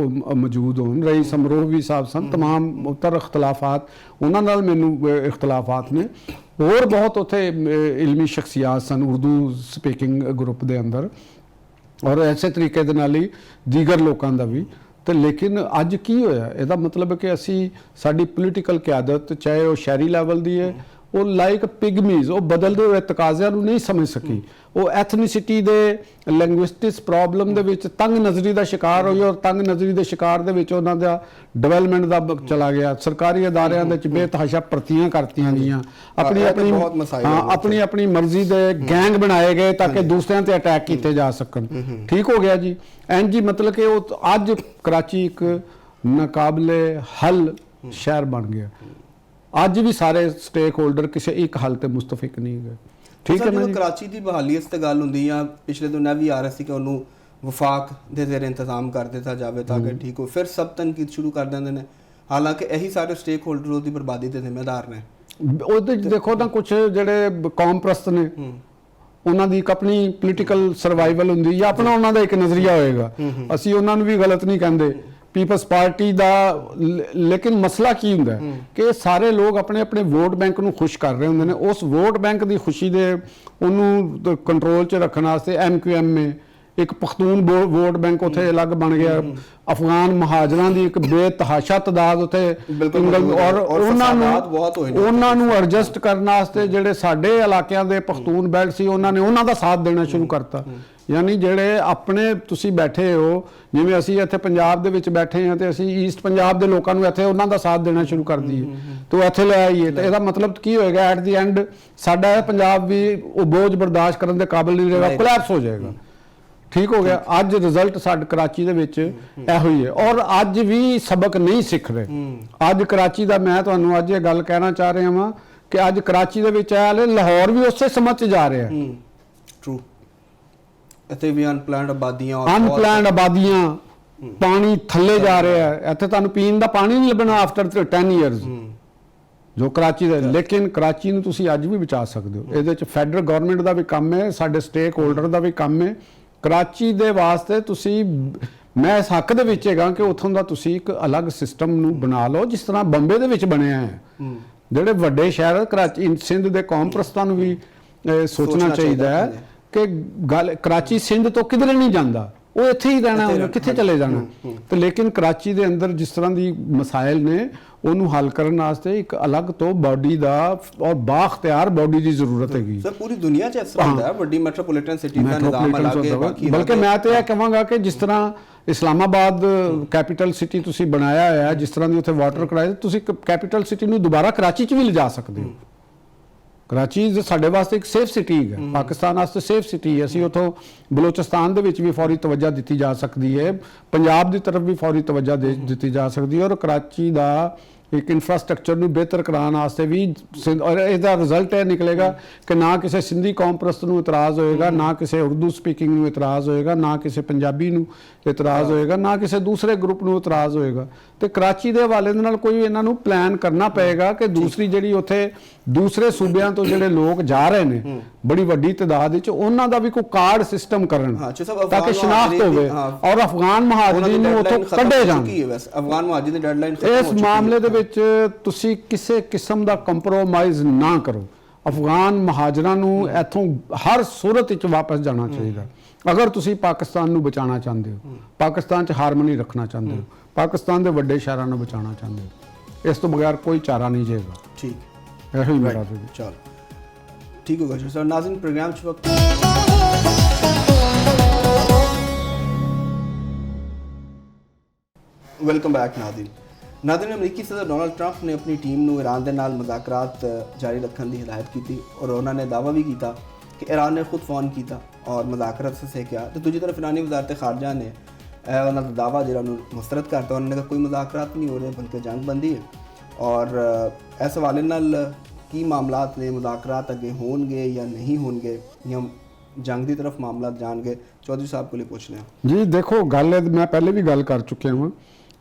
ਮੌਜੂਦ ਹੋਣ, ਰਈਸ ਅਮਰੋਹਵੀ ਸਾਹਿਬ ਸਨ, ਤਮਾਮ ਉੱਤਰ ਇਖਤਲਾਫਾਤ ਉਹਨਾਂ ਨਾਲ ਮੈਨੂੰ ਇਖਤਲਾਫਾਤ ਨੇ। ਹੋਰ ਬਹੁਤ ਉੱਥੇ ਇਲਮੀ ਸ਼ਖਸੀਆਤ ਸਨ ਉਰਦੂ ਸਪੀਕਿੰਗ ਗਰੁੱਪ ਦੇ ਅੰਦਰ, ਔਰ ਐਸੇ ਤਰੀਕੇ ਦੇ ਨਾਲ ਹੀ ਦੀਗਰ ਲੋਕਾਂ ਦਾ ਵੀ। ਤੇ ਲੇਕਿਨ ਅੱਜ ਕੀ ਹੋਇਆ, ਇਹਦਾ ਮਤਲਬ ਹੈ ਕਿ ਅਸੀਂ ਸਾਡੀ ਪੋਲੀਟੀਕਲ ਕਿਆਦਤ ਚਾਹੇ ਉਹ ਸ਼ਹਿਰੀ ਲੈਵਲ ਦੀ ਹੈ, ਉਹ ਲਾਈਕ ਪਿਗਮੀਜ਼, ਉਹ ਬਦਲਦੇ ਹੋਏ ਤਕਾਜ਼ਿਆਂ ਨੂੰ ਨਹੀਂ ਸਮਝ ਸਕੀ। ਉਹ ਐਥਨੀਸਿਟੀ ਦੇ ਲੈਂਗੁਇਸਟਿਕਸ ਪ੍ਰੋਬਲਮ ਦੇ ਵਿੱਚ ਤੰਗ ਨਜ਼ਰੀ ਦਾ ਸ਼ਿਕਾਰ ਹੋਈ, ਔਰ ਤੰਗ ਨਜ਼ਰੀ ਦੇ ਸ਼ਿਕਾਰ ਦੇ ਵਿੱਚ ਉਹਨਾਂ ਦਾ ਡਿਵੈਲਪਮੈਂਟ ਦਾ ਚਲਾ ਗਿਆ। ਸਰਕਾਰੀ ਅਦਾਰਿਆਂ ਦੇ ਵਿੱਚ ਬੇਤਹਾਸ਼ਾ ਭਰਤੀਆਂ ਕਰਤੀਆਂ ਗਈਆਂ, ਆਪਣੀ ਮਰਜ਼ੀ ਦੇ ਗੈਂਗ ਬਣਾਏ ਗਏ ਤਾਂ ਕਿ ਦੂਸਰਿਆਂ ਤੇ ਅਟੈਕ ਕੀਤੇ ਜਾ ਸਕਣ। ਠੀਕ ਹੋ ਗਿਆ ਜੀ। ਐਨ ਜੀ ਮਤਲਬ ਕਿ ਉਹ ਅੱਜ ਕਰਾਚੀ ਇੱਕ ਨਾਕਾਬਲੇ ਹੱਲ ਸ਼ਹਿਰ ਬਣ ਗਿਆ। ਅੱਜ ਵੀ ਸਾਰੇ ਸਟੇਕ ਹੋਲਡਰ ਕਿਸੇ ਇੱਕ ਹੱਲ ਤੇ ਮੁਤਫਿਕ ਨਹੀਂ ਗਏ। ਠੀਕ ਹੈ ਨਾ ਜੀ। ਕਰਾਚੀ ਦੀ ਬਹਾਲੀ ਇਸ ਤੇ ਗੱਲ ਹੁੰਦੀ ਆ, ਪਿਛਲੇ ਦਿਨਾਂ ਵੀ ਆ ਰਿਹਾ ਸੀ ਕਿ ਉਹਨੂੰ ਵਫਾਕ ਦੇ ਜ਼ੇਰ ਇੰਤਜ਼ਾਮ ਕਰ ਦਿੱਤਾ ਜਾਵੇ ਤਾਂ ਕਿ ਠੀਕ ਹੋ, ਫਿਰ ਸਭ ਤਨਕੀਦ ਸ਼ੁਰੂ ਕਰ ਦਿੰਦੇ ਨੇ, ਹਾਲਾਂਕਿ ਇਹੀ ਸਾਰੇ ਸਟੇਕ ਹੋਲਡਰ ਉਹਦੀ ਬਰਬਾਦੀ ਦੇ ਜ਼ਿੰਮੇਦਾਰ ਨੇ। ਉਹਦੇ ਦੇਖੋ ਤਾਂ ਕੁਝ ਜਿਹੜੇ ਕੌਮ ਪ੍ਰਸਤ ਨੇ ਉਹਨਾਂ ਦੀ ਇੱਕ ਆਪਣੀ ਪੋਲੀਟੀਕਲ ਸਰਵਾਈਵਲ ਹੁੰਦੀ ਜਾਂ ਆਪਣਾ ਉਹਨਾਂ ਦਾ ਇੱਕ ਨਜ਼ਰੀਆ ਹੋਏਗਾ। ਅਸੀਂ ਉਹਨਾਂ ਨੂੰ ਵੀ ਗਲਤ ਨਹੀਂ ਕਹਿੰਦੇ, ਪੀਪਲਸ ਪਾਰਟੀ ਦਾ। ਲੇਕਿਨ ਮਸਲਾ ਕੀ ਹੁੰਦਾ ਹੈ ਕਿ ਸਾਰੇ ਲੋਕ ਆਪਣੇ ਆਪਣੇ ਵੋਟ ਬੈਂਕ ਨੂੰ ਖੁਸ਼ ਕਰ ਰਹੇ ਹੁੰਦੇ ਨੇ। ਉਸ ਵੋਟ ਬੈਂਕ ਦੀ ਖੁਸ਼ੀ ਦੇ ਉਹਨੂੰ ਕੰਟਰੋਲ 'ਚ ਰੱਖਣ ਵਾਸਤੇ MQM ਇੱਕ ਪਖਤੂਨ ਵੋਟ ਬੈਂਕ ਉੱਥੇ ਅਲੱਗ ਬਣ ਗਿਆ। ਅਫਗਾਨ ਮਹਾਜਰਾਂ ਦੀ ਇੱਕ ਬੇਤਹਾਸ਼ਾ ਤਾਦਾਦ ਉੱਥੇ, ਔਰ ਉਹਨਾਂ ਨੂੰ ਐਡਜਸਟ ਕਰਨ ਵਾਸਤੇ ਜਿਹੜੇ ਸਾਡੇ ਇਲਾਕਿਆਂ ਦੇ ਪਖਤੂਨ ਬੈਲਟ ਸੀ ਉਹਨਾਂ ਨੇ ਉਹਨਾਂ ਦਾ ਸਾਥ ਦੇਣਾ ਸ਼ੁਰੂ ਕਰਤਾ। ਯਾਨੀ ਜਿਹੜੇ ਆਪਣੇ ਤੁਸੀਂ ਬੈਠੇ ਹੋ, ਜਿਵੇਂ ਅਸੀਂ ਇੱਥੇ ਪੰਜਾਬ ਦੇ ਵਿੱਚ ਬੈਠੇ ਹਾਂ ਤੇ ਅਸੀਂ ਈਸਟ ਪੰਜਾਬ ਦੇ ਲੋਕਾਂ ਨੂੰ ਇੱਥੇ ਉਹਨਾਂ ਦਾ ਸਾਥ ਦੇਣਾ ਸ਼ੁਰੂ ਕਰ ਦਈਏ ਤੇ ਇੱਥੇ ਲੈ ਆਈਏ, ਤਾਂ ਇਹਦਾ ਮਤਲਬ ਕੀ ਹੋਏਗਾ? ਐਟ ਦੀ ਐਂਡ ਸਾਡਾ ਇਹ ਪੰਜਾਬ ਵੀ ਉਹ ਬੋਝ ਬਰਦਾਸ਼ਤ ਕਰਨ ਦੇ ਕਾਬਿਲ ਨਹੀਂ ਰਹੇਗਾ, ਕੋਲੈਪਸ ਹੋ ਜਾਏਗਾ। ਠੀਕ ਹੋ ਗਿਆ। ਅੱਜ ਰਿਜ਼ਲਟ ਸਾਡੇ ਕਰਾਚੀ ਦੇ ਵਿੱਚ ਇਹੋ ਹੀ ਹੈ, ਔਰ ਅੱਜ ਵੀ ਸਬਕ ਨਹੀਂ ਸਿੱਖ ਰਹੇ। ਅੱਜ ਕਰਾਚੀ ਦਾ ਮੈਂ ਤੁਹਾਨੂੰ ਅੱਜ ਇਹ ਗੱਲ ਕਹਿਣਾ ਚਾਹ ਰਿਹਾ ਹਾਂ ਕਿ ਅੱਜ ਕਰਾਚੀ ਦੇ ਵਿੱਚ ਆਇਆ ਲਾਹੌਰ ਵੀ ਉਸੇ ਸਮਝ 'ਚ ਜਾ ਰਿਹਾ। ਟਰੂ। ਇੱਥੇ ਵੀ ਅਨਪਲਾਨਡ ਆਬਾਦੀਆਂ, ਪਾਣੀ ਥੱਲੇ ਜਾ ਰਿਹਾ ਹੈ। ਇੱਥੇ ਤੁਹਾਨੂੰ ਪੀਣ ਦਾ ਪਾਣੀ ਨਹੀਂ ਲੱਭਣਾ ਆਫਟਰ 10 ਇਅਰਸ ਜੋ ਕਰਾਚੀ ਦਾ। ਲੇਕਿਨ ਕਰਾਚੀ ਨੂੰ ਤੁਸੀਂ ਅੱਜ ਵੀ ਬਚਾ ਸਕਦੇ ਹੋ। ਇਹਦੇ 'ਚ ਫੈਡਰਲ ਗਵਰਨਮੈਂਟ ਦਾ ਵੀ ਕੰਮ ਹੈ, ਸਾਡੇ ਸਟੇਕ ਹੋਲਡਰ ਦਾ ਵੀ ਕੰਮ ਹੈ। ਕਰਾਚੀ ਦੇ ਵਾਸਤੇ ਤੁਸੀਂ, ਮੈਂ ਇਸ ਹੱਕ ਦੇ ਵਿੱਚ ਹੈਗਾ ਕਿ ਉੱਥੋਂ ਦਾ ਤੁਸੀਂ ਇੱਕ ਅਲੱਗ ਸਿਸਟਮ ਨੂੰ ਬਣਾ ਲਓ ਜਿਸ ਤਰ੍ਹਾਂ ਬੰਬੇ ਦੇ ਵਿੱਚ ਬਣਿਆ ਹੈ। ਜਿਹੜੇ ਵੱਡੇ ਸ਼ਹਿਰ ਕਰਾਚੀ ਸਿੰਧ ਦੇ ਕੌਮ ਪ੍ਰਸਤਾਂ ਨੂੰ ਵੀ ਸੋਚਣਾ ਚਾਹੀਦਾ ਹੈ ਕਿ ਗੱਲ ਕਰਾਚੀ ਸਿੰਧ ਤੋਂ ਕਿਧਰੇ ਨਹੀਂ ਜਾਂਦਾ, ਉਹ ਇੱਥੇ ਹੀ ਰਹਿਣਾ, ਉਹਨੇ ਕਿੱਥੇ ਚਲੇ ਜਾਣਾ। ਤੇ ਲੇਕਿਨ ਕਰਾਚੀ ਦੇ ਅੰਦਰ ਜਿਸ ਤਰ੍ਹਾਂ ਦੀ ਮਸਾਇਲ ਨੇ ਉਹਨੂੰ ਹੱਲ ਕਰਨ ਵਾਸਤੇ ਇੱਕ ਅਲੱਗ ਤੋਂ ਬਾਡੀ ਦਾ ਔਰ ਬਾਖਤਿਆਰ ਬਾਡੀ ਦੀ ਜ਼ਰੂਰਤ ਹੈਗੀ। ਸਰ ਪੂਰੀ ਦੁਨੀਆ 'ਚ ਇਸ ਤਰ੍ਹਾਂ ਹੁੰਦਾ ਹੈ, ਵੱਡੀ ਮੈਟਰੋਪੋਲੀਟਨ ਸਿਟੀ ਦਾ ਨਿਜ਼ਾਮ ਅਲੱਗ ਹੈ ਬਾਕੀ। ਬਲਕਿ ਮੈਂ ਤਾਂ ਇਹ ਕਹਾਂਗਾ ਕਿ ਜਿਸ ਤਰ੍ਹਾਂ ਇਸਲਾਮਾਬਾਦ ਕੈਪੀਟਲ ਸਿਟੀ ਤੁਸੀਂ ਬਣਾਇਆ ਹੋਇਆ, ਜਿਸ ਤਰ੍ਹਾਂ ਦੀ ਉੱਥੇ ਵਾਟਰ ਕ੍ਰਾਈਸਿਸ, ਤੁਸੀਂ ਕੈਪੀਟਲ ਸਿਟੀ ਨੂੰ ਦੁਬਾਰਾ ਕਰਾਚੀ 'ਚ ਵੀ ਲਿਜਾ ਸਕਦੇ ਹੋ। ਕਰਾਚੀ ਸਾਡੇ ਵਾਸਤੇ ਇੱਕ ਸੇਫ ਸਿਟੀ ਹੈ, ਪਾਕਿਸਤਾਨ ਵਾਸਤੇ ਸੇਫ ਸਿਟੀ ਹੈ। ਅਸੀਂ ਉੱਥੋਂ ਬਲੋਚਿਸਤਾਨ ਦੇ ਵਿੱਚ ਵੀ ਫੌਰੀ ਤਵੱਜਾ ਦਿੱਤੀ ਜਾ ਸਕਦੀ ਹੈ, ਪੰਜਾਬ ਦੀ ਤਰਫ ਵੀ ਫੌਰੀ ਤਵੱਜਾ ਦਿੱਤੀ ਜਾ ਸਕਦੀ ਹੈ, ਔਰ ਕਰਾਚੀ ਦਾ ਇੱਕ ਇਨਫਰਾਸਟ੍ਰਕਚਰ ਨੂੰ ਬਿਹਤਰ ਕਰਾਉਣ ਵਾਸਤੇ ਵੀ। ਔਰ ਇਹਦਾ ਰਿਜ਼ਲਟ ਇਹ ਨਿਕਲੇਗਾ ਕਿ ਨਾ ਕਿਸੇ ਸਿੰਧੀ ਕੌਮ ਪ੍ਰਸਤ ਨੂੰ ਇਤਰਾਜ਼ ਹੋਏਗਾ, ਨਾ ਕਿਸੇ ਉਰਦੂ ਸਪੀਕਿੰਗ ਨੂੰ ਇਤਰਾਜ਼ ਹੋਏਗਾ, ਨਾ ਕਿਸੇ ਪੰਜਾਬੀ ਨੂੰ ਇਤਰਾਜ਼ ਹੋਏਗਾ, ਨਾ ਕਿਸੇ ਦੂਸਰੇ ਗਰੁੱਪ ਨੂੰ ਇਤਰਾਜ਼ ਹੋਏਗਾ। ਤੇ ਕਰਾਚੀ ਦੇ ਹਵਾਲੇ ਦੇ ਨਾਲ ਕੋਈ ਇਹਨਾਂ ਨੂੰ ਪਲਾਨ ਕਰਨਾ ਪਏਗਾ ਕਿ ਦੂਸਰੀ ਜਿਹੜੀ ਉੱਥੇ ਦੂਸਰੇ ਸੂਬਿਆਂ ਤੋਂ ਜਿਹੜੇ ਲੋਕ ਜਾ ਰਹੇ ਨੇ ਬੜੀ ਵੱਡੀ ਤਾਦਾਦ ਵਿੱਚ, ਉਹਨਾਂ ਦਾ ਵੀ ਕੋਈ ਕਾਰਡ ਸਿਸਟਮ ਕਰਨ ਤਾਂ ਕਿ ਸ਼ਨਾਖਤ ਹੋਵੇ ਔਰ ਅਫਗਾਨ ਮਹਾਜਰੀਨ ਨੂੰ ਉੱਥੋਂ ਕੱਢੇ ਜਾਣ। ਅਫਗਾਨ ਮਹਾਜਰੀਨ ਦੀ ਡੈਡਲਾਈਨ ਇਸ ਮਾਮਲੇ ਦੇ ਵਿੱਚ ਤੁਸੀਂ ਕਿਸੇ ਕਿਸਮ ਦਾ ਕੰਪਰੋਮਾਈਜ਼ ਨਾ ਕਰੋ। ਅਫਗਾਨ ਮਹਾਜਰਾਂ ਨੂੰ ਇੱਥੋਂ ਹਰ ਸੂਰਤ ਵਿੱਚ ਵਾਪਸ ਜਾਣਾ ਚਾਹੀਦਾ। ਅਗਰ ਤੁਸੀਂ ਪਾਕਿਸਤਾਨ ਨੂੰ ਬਚਾਉਣਾ ਚਾਹੁੰਦੇ ਹੋ, ਪਾਕਿਸਤਾਨ 'ਚ ਹਾਰਮਨੀ ਰੱਖਣਾ ਚਾਹੁੰਦੇ ਹੋ, ਪਾਕਿਸਤਾਨ ਦੇ ਵੱਡੇ ਸ਼ਹਿਰਾਂ ਨੂੰ ਬਚਾਉਣਾ ਚਾਹੁੰਦੇ ਹੋ, ਇਸ ਤੋਂ ਬਗੈਰ ਕੋਈ ਚਾਰਾ ਨਹੀਂ ਜਾਏਗਾ। ਠੀਕ, ਇਹੋ ਹੀ ਮੇਰਾ ਤੇ ਚਲੋ ਠੀਕ ਹੋਗਾ ਸਰ। ਨਾਜ਼ਰੀਨ प्रोग्राम वक्त ਵੈਲਕਮ ਬੈਕ। ਨਾਜ਼ਰੀਨ ਅਮਰੀਕੀ ਸਦਰ ਡੋਨਾਲਡ ਟਰੰਪ ਨੇ ਆਪਣੀ ਟੀਮ ਨੂੰ ਈਰਾਨ ਦੇ ਨਾਲ ਮੁਜ਼ਾਕਰਾਤ ਜਾਰੀ ਰੱਖਣ ਦੀ ਹਦਾਇਤ ਕੀਤੀ ਔਰ ਉਹਨਾਂ ਨੇ ਦਾਅਵਾ ਵੀ ਕੀਤਾ ਕਿ ਈਰਾਨ ਨੇ ਖੁਦ ਫੋਨ ਕੀਤਾ ਔਰ ਮੁਜ਼ਾਕਰਾਤ ਸੇ ਕਿਹਾ। ਤੇ ਦੂਜੀ ਤਰਫ ਇਰਾਨੀ ਵਜ਼ਾਰਤ ਖਾਰਜਾ ਨੇ ਉਹਨਾਂ ਦਾ ਦਾਅਵਾ ਜਿਹੜਾ ਉਹਨੂੰ ਮੁਸਤਰਦ ਕਰਤਾ। ਉਹਨਾਂ ਨੇ ਕਿਹਾ ਕੋਈ ਮੁਜ਼ਾਕਰਾਤ ਨਹੀਂ ਹੋ ਰਹੇ ਬਲਕਿ ਜੰਗ ਬੰਦੀ ਹੈ। ਔਰ ਇਸ ਹਵਾਲੇ ਨਾਲ ਕੀ ਮਾਮਲਾਤ ਨੇ, ਮੁਜ਼ਾਕਰਾਤ ਅੱਗੇ ਹੋਣਗੇ ਜਾਂ ਨਹੀਂ ਹੋਣਗੇ ਜਾਂ ਜੰਗ ਦੀ ਤਰਫ ਮਾਮਲਾਤ ਜਾਣਗੇ, ਚੌਧਰੀ ਸਾਹਿਬ ਕੋਲ ਪੁੱਛ ਲਿਆ ਜੀ। ਦੇਖੋ ਗੱਲ ਮੈਂ ਪਹਿਲੇ ਵੀ ਗੱਲ ਕਰ ਚੁੱਕਿਆ ਹਾਂ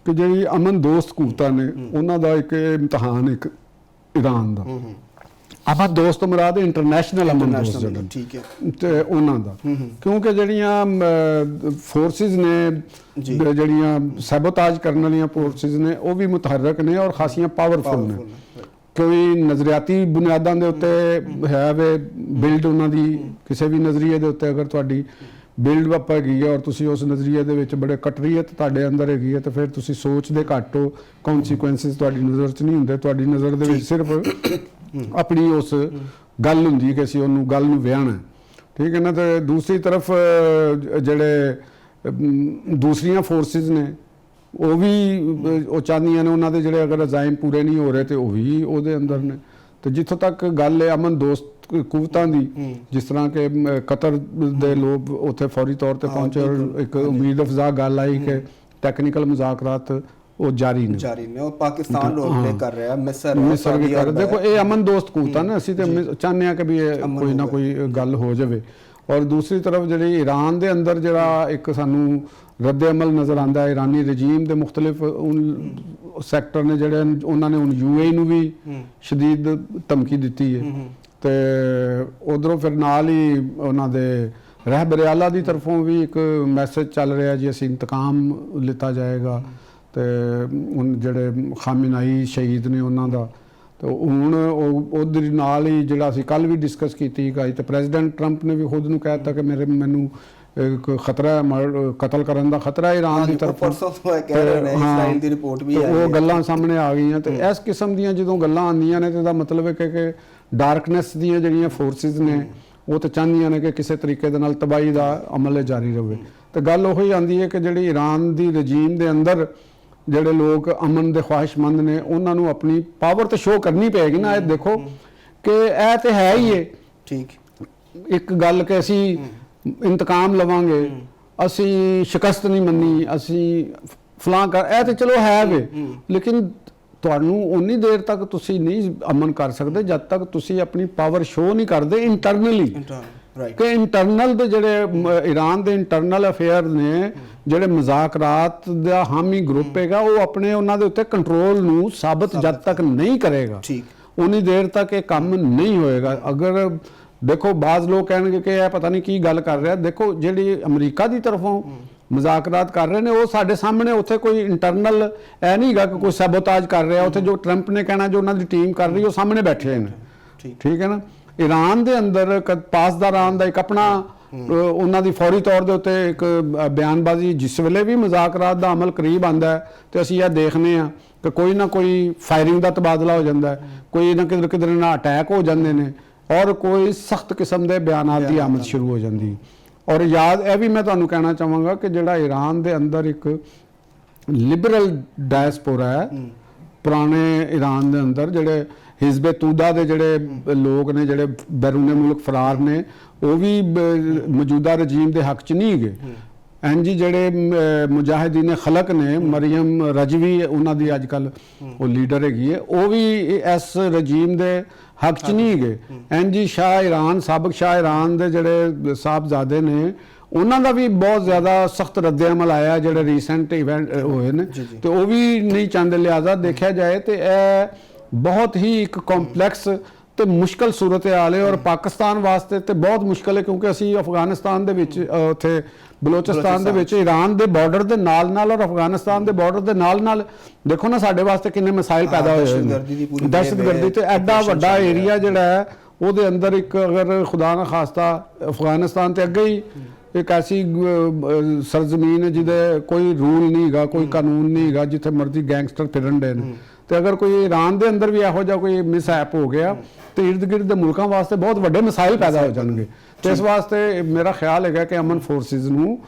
ਕਿ ਜਿਹੜੀ ਅਮਨ ਦੋਸਤ ਕੂਵਤਾਂ ਨੇ ਉਹਨਾਂ ਦਾ ਇੱਕ ਇਮਤਿਹਾਨ ਇੱਕ ਈਰਾਨ ਦਾ। ਅਮਨ ਦੋਸਤ ਮੁਰਾਦ ਇੰਟਰਨੈਸ਼ਨਲ ਅਮਨ ਦੋਸਤ ਜਿਹੜਾ, ਠੀਕ ਹੈ, ਤੇ ਉਹਨਾਂ ਦਾ ਕਿਉਂਕਿ ਜਿਹੜੀਆਂ ਫੋਰਸਿਸ ਨੇ ਜਿਹੜੀਆਂ ਸੈਬੋਤਾਜ ਕਰਨ ਵਾਲੀਆਂ ਫੋਰਸਿਸ ਨੇ ਉਹ ਵੀ ਮੁਤਹਰਕ ਨੇ ਔਰ ਖਾਸੀਆਂ ਪਾਵਰਫੁਲ ਨੇ। ਕੋਈ ਨਜ਼ਰੀਆਤੀ ਬੁਨਿਆਦਾਂ ਦੇ ਉੱਤੇ ਹੈ ਵੇ ਬਿਲਡ ਉਹਨਾਂ ਦੀ ਕਿਸੇ ਵੀ ਨਜ਼ਰੀਏ ਦੇ ਉੱਤੇ ਅਗਰ ਤੁਹਾਡੀ ਬਿਲਡ ਅਪ ਹੈਗੀ ਹੈ ਔਰ ਤੁਸੀਂ ਉਸ ਨਜ਼ਰੀਏ ਦੇ ਵਿੱਚ ਬੜੇ ਕਟਰੀਅਤ ਤੁਹਾਡੇ ਅੰਦਰ ਹੈਗੀ ਹੈ, ਤਾਂ ਫਿਰ ਤੁਸੀਂ ਸੋਚਦੇ ਘੱਟ ਹੋ, ਕੌਨਸੀਕੁਐਂਸਿਸ ਤੁਹਾਡੀ ਨਜ਼ਰ 'ਚ ਨਹੀਂ ਹੁੰਦੇ। ਤੁਹਾਡੀ ਨਜ਼ਰ ਦੇ ਵਿੱਚ ਸਿਰਫ ਆਪਣੀ ਉਸ ਗੱਲ ਹੁੰਦੀ ਕਿ ਅਸੀਂ ਉਹਨੂੰ ਗੱਲ ਨੂੰ ਵਿਆਹਣਾ, ਠੀਕ ਹੈ ਨਾ। ਤੇ ਦੂਸਰੀ ਤਰਫ ਜਿਹੜੇ ਦੂਸਰੀਆਂ ਫੋਰਸਿਸ ਨੇ ਉਹ ਵੀ ਉਹ ਚਾਹੁੰਦੀਆਂ ਨੇ ਉਹਨਾਂ ਦੇ ਜਿਹੜੇ ਅਗਰ ਅਜ਼ਾਇਮ ਪੂਰੇ ਨਹੀਂ ਹੋ ਰਹੇ ਤੇ ਉਹ ਵੀ ਉਹਦੇ ਅੰਦਰ ਨੇ। ਤੇ ਜਿੱਥੋਂ ਤੱਕ ਗੱਲ ਹੈ ਅਮਨ ਦੋਸਤ ਕੁਵਤਾਂ ਦੀ, ਜਿਸ ਤਰ੍ਹਾਂ ਕਿ ਕਤਰ ਦੇ ਲੋਕ ਉੱਥੇ ਫੌਰੀ ਤੌਰ ਤੇ ਪਹੁੰਚੇ ਔਰ ਇੱਕ ਉਮੀਦ ਅਫਜ਼ਾ ਗੱਲ ਆਈ ਕਿ ਟੈਕਨੀਕਲ ਮੁਜ਼ਾਕਰਾਤ ਉਹ ਜਾਰੀ ਨੇ ਉਹ ਪਾਕਿਸਤਾਨ ਰੋਲ ਪਲੇ ਕਰ ਰਿਹਾ, ਮਿਸਰ ਵੀ ਕਰ ਰਿਹਾ। ਦੇਖੋ ਇਹ ਅਮਨ ਦੋਸਤ ਕੁਵਤਾਂ ਨੇ, ਅਸੀਂ ਤੇ ਚਾਹੁੰਦੇ ਹਾਂ ਕਿ ਵੀ ਇਹ ਕੋਈ ਨਾ ਕੋਈ ਗੱਲ ਹੋ ਜਾਵੇ। ਔਰ ਦੂਸਰੀ ਤਰਫ ਜਿਹੜੀ ਈਰਾਨ ਦੇ ਅੰਦਰ ਜਿਹੜਾ ਇੱਕ ਸਾਨੂੰ ਰੱਦ ਅਮਲ ਨਜ਼ਰ ਆਉਂਦਾ ਹੈ, ਈਰਾਨੀ ਰਜੀਮ ਦੇ ਮੁਖਤਲਿਫ ਸੈਕਟਰ ਨੇ ਜਿਹੜੇ ਉਹਨਾਂ ਨੇ ਹੁਣ UAE ਨੂੰ ਵੀ ਸ਼ਦੀਦ ਧਮਕੀ ਦਿੱਤੀ ਹੈ। ਤੇ ਉਧਰੋਂ ਫਿਰ ਨਾਲ ਹੀ ਉਹਨਾਂ ਦੇ ਰਹਿਬਰ ਆਲਾ ਦੀ ਤਰਫੋਂ ਵੀ ਇੱਕ ਮੈਸੇਜ ਚੱਲ ਰਿਹਾ ਜੀ ਅਸੀਂ ਇੰਤਕਾਮ ਲਿੱਤਾ ਜਾਏਗਾ। ਤੇ ਹੁਣ ਜਿਹੜੇ ਖਾਮੇਨਾਈ ਸ਼ਹੀਦ ਨੇ ਉਹਨਾਂ ਦਾ, ਤੇ ਹੁਣ ਉਹਦੇ ਨਾਲ ਹੀ ਜਿਹੜਾ ਅਸੀਂ ਕੱਲ ਵੀ ਡਿਸਕਸ ਕੀਤੀ ਗਈ, ਤੇ ਪ੍ਰੈਜ਼ੀਡੈਂਟ ਟਰੰਪ ਨੇ ਵੀ ਖੁਦ ਨੂੰ ਕਹਿ ਦਿੱਤਾ ਕਿ ਮੈਨੂੰ ਇੱਕ ਖਤਰਾ ਹੈ, ਕਤਲ ਕਰਨ ਦਾ ਖਤਰਾ ਹੈ ਈਰਾਨ ਦੀ ਤਰਫੋਂ। ਇਸਰਾਈਲ ਦੀ ਰਿਪੋਰਟ ਵੀ ਉਹ ਗੱਲਾਂ ਸਾਹਮਣੇ ਆ ਗਈਆਂ। ਤੇ ਇਸ ਕਿਸਮ ਦੀਆਂ ਜਦੋਂ ਗੱਲਾਂ ਆਉਂਦੀਆਂ ਨੇ ਤੇ ਇਹਦਾ ਮਤਲਬ ਹੈ ਕਿ ਡਾਰਕਨੈਸ ਦੀਆਂ ਜਿਹੜੀਆਂ ਫੋਰਸਿਸ ਨੇ ਉਹ ਤਾਂ ਚਾਹੁੰਦੀਆਂ ਨੇ ਕਿ ਕਿਸੇ ਤਰੀਕੇ ਦੇ ਨਾਲ ਤਬਾਹੀ ਦਾ ਅਮਲ ਜਾਰੀ ਰਹੇ। ਤੇ ਗੱਲ ਉਹ ਹੀ ਆਉਂਦੀ ਹੈ ਕਿ ਜਿਹੜੀ ਈਰਾਨ ਦੀ ਰਜੀਮ ਦੇ ਅੰਦਰ ਜਿਹੜੇ ਲੋਕ ਅਮਨ ਦੇ ਖਵਾਹਿਸ਼ਮੰਦ ਨੇ ਉਹਨਾਂ ਨੂੰ ਆਪਣੀ ਪਾਵਰ ਤੇ ਸ਼ੋਅ ਕਰਨੀ ਪਏਗੀ ਨਾ। ਇਹ ਦੇਖੋ ਕਿ ਇਹ ਤੇ ਹੈ ਹੀ ਹੈ, ਠੀਕ, ਇੱਕ ਗੱਲ ਕਿ ਅਸੀਂ ਇੰਤਕਾਮ ਲਵਾਂਗੇ, ਅਸੀਂ ਸ਼ਿਕਸਤ ਨਹੀਂ ਮੰਨੀ, ਅਸੀਂ ਫਲਾਂ ਕਰ, ਇਹ ਤੇ ਚਲੋ ਹੈ ਵੇ, ਲੇਕਿਨ ਤੁਹਾਨੂੰ ਉਨੀ ਦੇਰ ਤੱਕ ਤੁਸੀਂ ਨਹੀਂ ਅਮਨ ਕਰ ਸਕਦੇ ਜਦ ਤੱਕ ਤੁਸੀਂ ਆਪਣੀ ਪਾਵਰ ਸ਼ੋਅ ਨਹੀਂ ਕਰਦੇ ਇੰਟਰਨਲੀ। ਕਿ ਇੰਟਰਨਲ ਦੇ ਜਿਹੜੇ ਈਰਾਨ ਦੇ ਇੰਟਰਨਲ ਅਫੇਅਰ ਨੇ, ਜਿਹੜੇ ਮੁਜ਼ਾਕਰਾਤ ਦਾ ਹਾਮੀ ਗਰੁੱਪ ਹੈਗਾ, ਉਹ ਆਪਣੇ ਉਹਨਾਂ ਦੇ ਉੱਤੇ ਕੰਟਰੋਲ ਨੂੰ ਸਾਬਤ ਜਦ ਤੱਕ ਨਹੀਂ ਕਰੇਗਾ ਉਨੀ ਦੇਰ ਤੱਕ ਇਹ ਕੰਮ ਨਹੀਂ ਹੋਏਗਾ। ਅਗਰ ਦੇਖੋ ਬਾਜ਼ ਲੋਕ ਕਹਿਣਗੇ ਕਿ ਇਹ ਪਤਾ ਨਹੀਂ ਕੀ ਗੱਲ ਕਰ ਰਿਹਾ, ਦੇਖੋ ਜਿਹੜੀ ਅਮਰੀਕਾ ਦੀ ਤਰਫੋਂ ਮੁਜ਼ਾਕਰਾਤ ਕਰ ਰਹੇ ਨੇ ਉਹ ਸਾਡੇ ਸਾਹਮਣੇ, ਉੱਥੇ ਕੋਈ ਇੰਟਰਨਲ ਇਹ ਨਹੀਂ ਹੈਗਾ ਕਿ ਕੋਈ ਸੈਬੋਤਾਜ ਕਰ ਰਿਹਾ, ਉੱਥੇ ਜੋ ਟਰੰਪ ਨੇ ਕਹਿਣਾ, ਜੋ ਉਹਨਾਂ ਦੀ ਟੀਮ ਕਰ ਰਹੀ, ਉਹ ਸਾਹਮਣੇ ਬੈਠੇ ਨੇ, ਠੀਕ ਹੈ ਨਾ। ਈਰਾਨ ਦੇ ਅੰਦਰ ਪਾਸਦਾਰਾਂ ਦਾ ਇੱਕ ਆਪਣਾ ਉਹਨਾਂ ਦੀ ਫੌਰੀ ਤੌਰ ਦੇ ਉੱਤੇ ਇੱਕ ਬਿਆਨਬਾਜ਼ੀ, ਜਿਸ ਵੇਲੇ ਵੀ ਮੁਜ਼ਾਕਰਾਤ ਦਾ ਅਮਲ ਕਰੀਬ ਆਉਂਦਾ ਹੈ ਤੇ ਅਸੀਂ ਇਹ ਦੇਖਦੇ ਹਾਂ ਕਿ ਕੋਈ ਨਾ ਕੋਈ ਫਾਇਰਿੰਗ ਦਾ ਤਬਾਦਲਾ ਹੋ ਜਾਂਦਾ ਹੈ, ਕੋਈ ਨਾ ਕਿਧਰੇ ਨਾ ਅਟੈਕ ਹੋ ਜਾਂਦੇ ਨੇ ਔਰ ਕੋਈ ਸਖਤ ਕਿਸਮ ਦੇ ਬਿਆਨਾਤ ਦੀ ਆਮਦ ਸ਼ੁਰੂ ਹੋ ਜਾਂਦੀ। ਔਰ ਯਾਦ ਇਹ ਵੀ ਮੈਂ ਤੁਹਾਨੂੰ ਕਹਿਣਾ ਚਾਹਾਂਗਾ ਕਿ ਜਿਹੜਾ ਈਰਾਨ ਦੇ ਅੰਦਰ ਇੱਕ ਲਿਬਰਲ ਡਾਇਸਪੋਰਾ ਹੈ, ਪੁਰਾਣੇ ਈਰਾਨ ਦੇ ਅੰਦਰ ਜਿਹੜੇ ਹਿਜ਼ਬ ਤੂਦਾ ਦੇ ਜਿਹੜੇ ਲੋਕ ਨੇ, ਜਿਹੜੇ ਬੈਰੂਨੇ ਮੁਲਕ ਫਰਾਰ ਨੇ, ਉਹ ਵੀ ਮੌਜੂਦਾ ਰਜੀਮ ਦੇ ਹੱਕ 'ਚ ਨਹੀਂ ਹੈਗੇ। ਇੰਜ ਜਿਹੜੇ ਮੁਜਾਹਿਦੀਨ ਖਲਕ ਨੇ, ਮਰੀਮ ਰਜਵੀ ਉਹਨਾਂ ਦੀ ਅੱਜ ਕੱਲ ਉਹ ਲੀਡਰ ਹੈਗੀ ਹੈ, ਉਹ ਵੀ ਇਸ ਰਜੀਮ ਦੇ ਹੱਕ 'ਚ ਨਹੀਂ ਹੈਗੇ। ਇੰਜ ਸ਼ਾਹ ਈਰਾਨ, ਸਾਬਕ ਸ਼ਾਹ ਈਰਾਨ ਦੇ ਜਿਹੜੇ ਸਾਹਿਬਜ਼ਾਦੇ ਨੇ, ਉਹਨਾਂ ਦਾ ਵੀ ਬਹੁਤ ਜ਼ਿਆਦਾ ਸਖਤ ਰੱਦ ਅਮਲ ਆਇਆ ਜਿਹੜੇ ਰੀਸੈਂਟ ਇਵੈਂਟ ਹੋਏ ਨੇ, ਤੇ ਉਹ ਵੀ ਨਹੀਂ ਚਾਹੁੰਦੇ। ਲਿਹਾਜ਼ਾ ਦੇਖਿਆ ਜਾਏ ਤੇ ਇਹ ਬਹੁਤ ਹੀ ਇੱਕ ਕੰਪਲੈਕਸ ਤੇ ਮੁਸ਼ਕਲ ਸੂਰਤ ਹਾਲ ਹੈ ਔਰ ਪਾਕਿਸਤਾਨ ਵਾਸਤੇ ਤੇ ਬਹੁਤ ਮੁਸ਼ਕਲ ਹੈ, ਕਿਉਂਕਿ ਅਸੀਂ ਅਫਗਾਨਿਸਤਾਨ ਦੇ ਵਿੱਚ, ਉੱਥੇ ਬਲੋਚਿਸਤਾਨ ਦੇ ਵਿੱਚ ਈਰਾਨ ਦੇ ਬਾਰਡਰ ਦੇ ਨਾਲ ਔਰ ਅਫਗਾਨਿਸਤਾਨ ਦੇ ਬਾਰਡਰ ਦੇ ਨਾਲ ਦੇਖੋ ਨਾ ਸਾਡੇ ਵਾਸਤੇ ਕਿੰਨੇ ਮਸਾਇਲ ਪੈਦਾ ਹੋਏ ਨੇ। ਦਹਿਸ਼ਤਗਰਦੀ ਤੇ ਐਡਾ ਵੱਡਾ ਏਰੀਆ ਜਿਹੜਾ ਹੈ ਉਹਦੇ ਅੰਦਰ ਇੱਕ, ਅਗਰ ਖੁਦਾ ਨਾ ਖਾਸਤਾ ਅਫਗਾਨਿਸਤਾਨ ਤੇ ਅੱਗੇ ਹੀ ਇੱਕ ਐਸੀ ਸਰਜ਼ਮੀਨ ਹੈ ਜਿਹਦੇ ਕੋਈ ਰੂਲ ਨਹੀਂ ਹੈਗਾ, ਕੋਈ ਕਾਨੂੰਨ ਨਹੀਂ ਹੈਗਾ, ਜਿੱਥੇ ਮਰਜ਼ੀ ਗੈਂਗਸਟਰ ਫਿਰਨ ਡੇ ਨੇ। ਤੇ ਅਗਰ ਕੋਈ ਈਰਾਨ ਦੇ ਅੰਦਰ ਵੀ ਇਹੋ ਜਿਹਾ ਕੋਈ ਮਿਸਹੈਪ ਹੋ ਗਿਆ ਤੇ ਇਰਦ ਗਿਰਦ ਦੇ ਮੁਲਕਾਂ ਵਾਸਤੇ ਬਹੁਤ ਵੱਡੇ ਮਸਾਇਲ ਪੈਦਾ ਹੋ ਜਾਣਗੇ। ਤੇ ਇਸ ਵਾਸਤੇ ਮੇਰਾ ਖਿਆਲ ਹੈਗਾ ਕਿ ਅਮਨ ਫੋਰਸਿਸ ਨੂੰ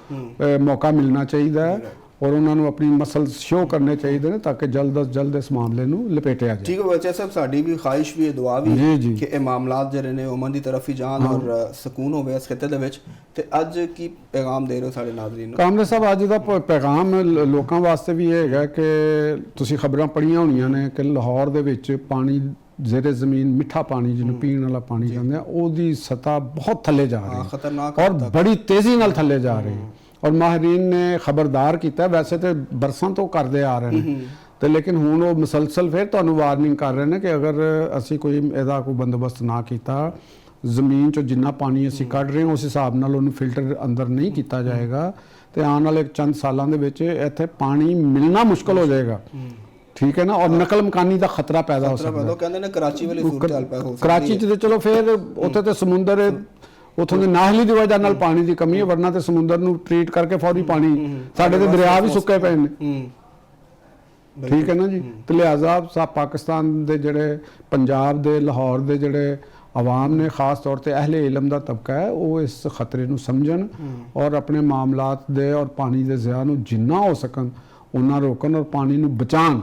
ਮੌਕਾ ਮਿਲਣਾ ਚਾਹੀਦਾ ਹੈ ਔਰ ਉਹਨਾਂ ਨੂੰ ਆਪਣੀ ਮਸਲ ਸ਼ੋਅ ਕਰਨੇ ਚਾਹੀਦੇ ਨੇ ਤਾਂ ਕਿ ਜਲਦ ਤੋਂ ਜਲਦ ਇਸ ਮਾਮਲੇ ਨੂੰ ਲਪੇਟਿਆ ਜਾਏ। ਠੀਕ ਹੈ ਬੱਚਾ ਸਾਹਿਬ, ਸਾਡੀ ਵੀ ਖਾਹਿਸ਼ ਵੀ ਹੈ, ਦੁਆ ਵੀ ਕਿ ਇਹ ਮਾਮਲਾਤ ਜਿਹੜੇ ਨੇ ਅਮਨ ਦੀ ਤਰਫ ਹੀ ਜਾਣ ਔਰ ਸਕੂਨ ਹੋਵੇ ਇਸ ਖਿੱਤੇ ਦੇ ਵਿੱਚ। ਤੇ ਅੱਜ ਕੀ ਪੈਗਾਮ ਦੇ ਰਹੇ ਹੋ ਸਾਡੇ ਨਾਜ਼ਰੀਨ ਨੂੰ? ਕਾਮਰੇ ਸਾਹਿਬ, ਅੱਜ ਦਾ ਪੈਗਾਮ ਲੋਕਾਂ ਵਾਸਤੇ ਵੀ ਇਹ ਹੈਗਾ ਕਿ ਤੁਸੀਂ ਖਬਰਾਂ ਪੜ੍ਹੀਆਂ ਹੋਣੀਆਂ ਨੇ ਕਿ ਲਾਹੌਰ ਦੇ ਵਿੱਚ ਪਾਣੀ, ਜ਼ੇਰੇ ਜ਼ਮੀਨ ਮਿੱਠਾ ਪਾਣੀ ਜਿਹਨੂੰ ਪੀਣ ਵਾਲਾ ਪਾਣੀ ਕਹਿੰਦੇ ਆ, ਉਹਦੀ ਸਤ੍ਹਾ ਬਹੁਤ ਥੱਲੇ ਜਾ ਰਹੀ ਹੈ, ਖਤਰਨਾਕ ਔਰ ਬੜੀ ਤੇਜ਼ੀ ਨਾਲ ਥੱਲੇ ਜਾ ਰਹੀ ਹੈ। ਔਰ ਮਾਹਿਰੀਨ ਨੇ ਖਬਰਦਾਰ ਕੀਤਾ, ਵੈਸੇ ਤੇ ਬਰਸਾਂ ਤੋਂ ਕਰਦੇ ਆ ਰਹੇ ਨੇ ਤੇ ਲੇਕਿਨ ਹੁਣ ਉਹ ਮੁਸਲਸਲ ਫਿਰ ਤੁਹਾਨੂੰ ਵਾਰਨਿੰਗ ਕਰ ਰਹੇ ਨੇ ਕਿ ਅਗਰ ਅਸੀਂ ਕੋਈ ਇਹਦਾ ਕੋਈ ਬੰਦੋਬਸਤ ਨਾ ਕੀਤਾ, ਜ਼ਮੀਨ 'ਚੋਂ ਜਿੰਨਾ ਪਾਣੀ ਅਸੀਂ ਕੱਢ ਰਹੇ ਹਾਂ ਉਸ ਹਿਸਾਬ ਨਾਲ ਉਹਨੂੰ ਫਿਲਟਰ ਅੰਦਰ ਨਹੀਂ ਕੀਤਾ ਜਾਏਗਾ ਤੇ ਆਉਣ ਵਾਲੇ ਚੰਦ ਸਾਲਾਂ ਦੇ ਵਿੱਚ ਇੱਥੇ ਪਾਣੀ ਮਿਲਣਾ ਮੁਸ਼ਕਲ ਹੋ ਜਾਏਗਾ, ਠੀਕ ਹੈ ਨਾ। ਔਰ ਨਕਲ ਮਕਾਨੀ ਦਾ ਖਤਰਾ ਪੈਦਾ ਹੋ ਸਕਦਾ। ਕਹਿੰਦੇ ਨੇ ਕਰਾਚੀ ਵਾਲੀ ਸੂਰਤ ਹਾਲ ਪੈਦਾ ਹੋ ਸਕਦੀ ਹੈ। ਕਰਾਚੀ 'ਚ ਤੇ ਚਲੋ ਫਿਰ ਉੱਥੇ ਤੇ ਸਮੁੰਦਰ, ਉੱਥੋਂ ਦੇ ਨਾਹਲੀ ਦੀ ਵਜ੍ਹਾ ਨਾਲ ਪਾਣੀ ਦੀ ਕਮੀ ਹੈ, ਵਰਨਾ ਤੇ ਸਮੁੰਦਰ ਨੂੰ ਟ੍ਰੀਟ ਕਰਕੇ ਫੌਰੀ ਪਾਣੀ, ਸਾਡੇ ਤੇ ਦਰਿਆ ਵੀ ਸੁੱਕੇ ਪਏ ਨੇ। ਠੀਕ ਹੈ ਨਾ ਜੀ। ਤੇ ਲਿਹਾਜ਼ਾ ਪਾਕਿਸਤਾਨ ਦੇ ਜਿਹੜੇ ਪੰਜਾਬ ਦੇ ਲਾਹੌਰ ਦੇ ਜਿਹੜੇ ਆਵਾਮ ਨੇ, ਖਾਸ ਤੌਰ ਤੇ ਅਹਿਲੇ ਇਲਮ ਦਾ ਤਬਕਾ ਹੈ, ਉਹ ਇਸ ਖਤਰੇ ਨੂੰ ਸਮਝਣ ਔਰ ਆਪਣੇ ਮਾਮਲਾਤ ਦੇ ਔਰ ਪਾਣੀ ਦੇ ਜ਼ਿਆ ਨੂੰ ਜਿੰਨਾ ਹੋ ਸਕਣ ਉਹਨਾਂ ਰੋਕਣ ਔਰ ਪਾਣੀ ਨੂੰ ਬਚਾਉਣ।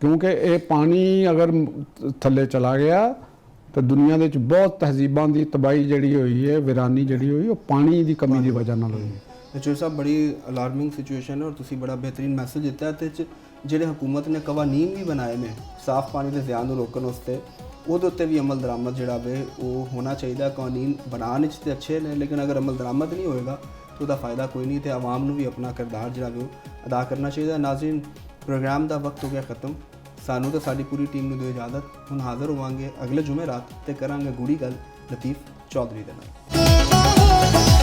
ਕਿਉਂਕਿ ਇਹ ਪਾਣੀ ਅਗਰ ਥੱਲੇ ਚਲਾ ਗਿਆ ਤਾਂ ਦੁਨੀਆ ਦੇ ਵਿੱਚ ਬਹੁਤ ਤਹਿਜ਼ੀਬਾਂ ਦੀ ਤਬਾਹੀ ਜਿਹੜੀ ਹੋਈ ਹੈ, ਵੀਰਾਨੀ ਜਿਹੜੀ ਹੋਈ, ਉਹ ਪਾਣੀ ਦੀ ਕਮੀ ਦੀ ਵਜ੍ਹਾ ਨਾਲ ਹੋਈ ਹੈ। ਜੋ ਸਾਹਿਬ ਬੜੀ ਅਲਾਰਮਿੰਗ ਸਿਚੁਏਸ਼ਨ ਹੈ ਔਰ ਤੁਸੀਂ ਬੜਾ ਬਿਹਤਰੀਨ ਮੈਸੇਜ ਦਿੱਤਾ ਤੇ ਜਿਹੜੇ ਹਕੂਮਤ ਨੇ ਕਵਾਨੀਨ ਵੀ ਬਣਾਏ ਨੇ ਸਾਫ਼ ਪਾਣੀ ਦੇ ਜ਼ਿਆ ਨੂੰ ਰੋਕਣ ਵਾਸਤੇ, ਉਹਦੇ ਉੱਤੇ ਵੀ ਅਮਲ ਦਰਾਮਦ ਜਿਹੜਾ ਵੇ ਉਹ ਹੋਣਾ ਚਾਹੀਦਾ। ਕਾਨੂੰਨ ਬਣਾਉਣ ਵਿੱਚ ਤੇ ਅੱਛੇ ਨੇ, ਲੇਕਿਨ ਅਗਰ ਅਮਲ ਦਰਾਮਦ ਨਹੀਂ ਹੋਏਗਾ ਤਾਂ ਉਹਦਾ ਫਾਇਦਾ ਕੋਈ ਨਹੀਂ ਤੇ ਆਵਾਮ ਨੂੰ ਵੀ ਆਪਣਾ ਕਿਰਦਾਰ ਜਿਹੜਾ ਵੇ ਉਹ ਅਦਾ ਕਰਨਾ ਚਾਹੀਦਾ। ਨਾਜ਼ਰੀਨ, ਪ੍ਰੋਗਰਾਮ ਦਾ ਵਕਤ ਹੋ ਗਿਆ ਖਤਮ। ਸਾਨੂੰ ਤਾਂ ਸਾਡੀ ਪੂਰੀ ਟੀਮ ਨੂੰ ਦਿਓ ਇਜਾਜ਼ਤ। ਹੁਣ ਹਾਜ਼ਰ ਹੋਵਾਂਗੇ ਅਗਲੇ ਜੁਮੇਰਾਤ ਤੇ ਕਰਾਂਗੇ ਗੂੜੀ ਗੱਲ ਲਤੀਫ ਚੌਧਰੀ ਦੇ ਨਾਲ।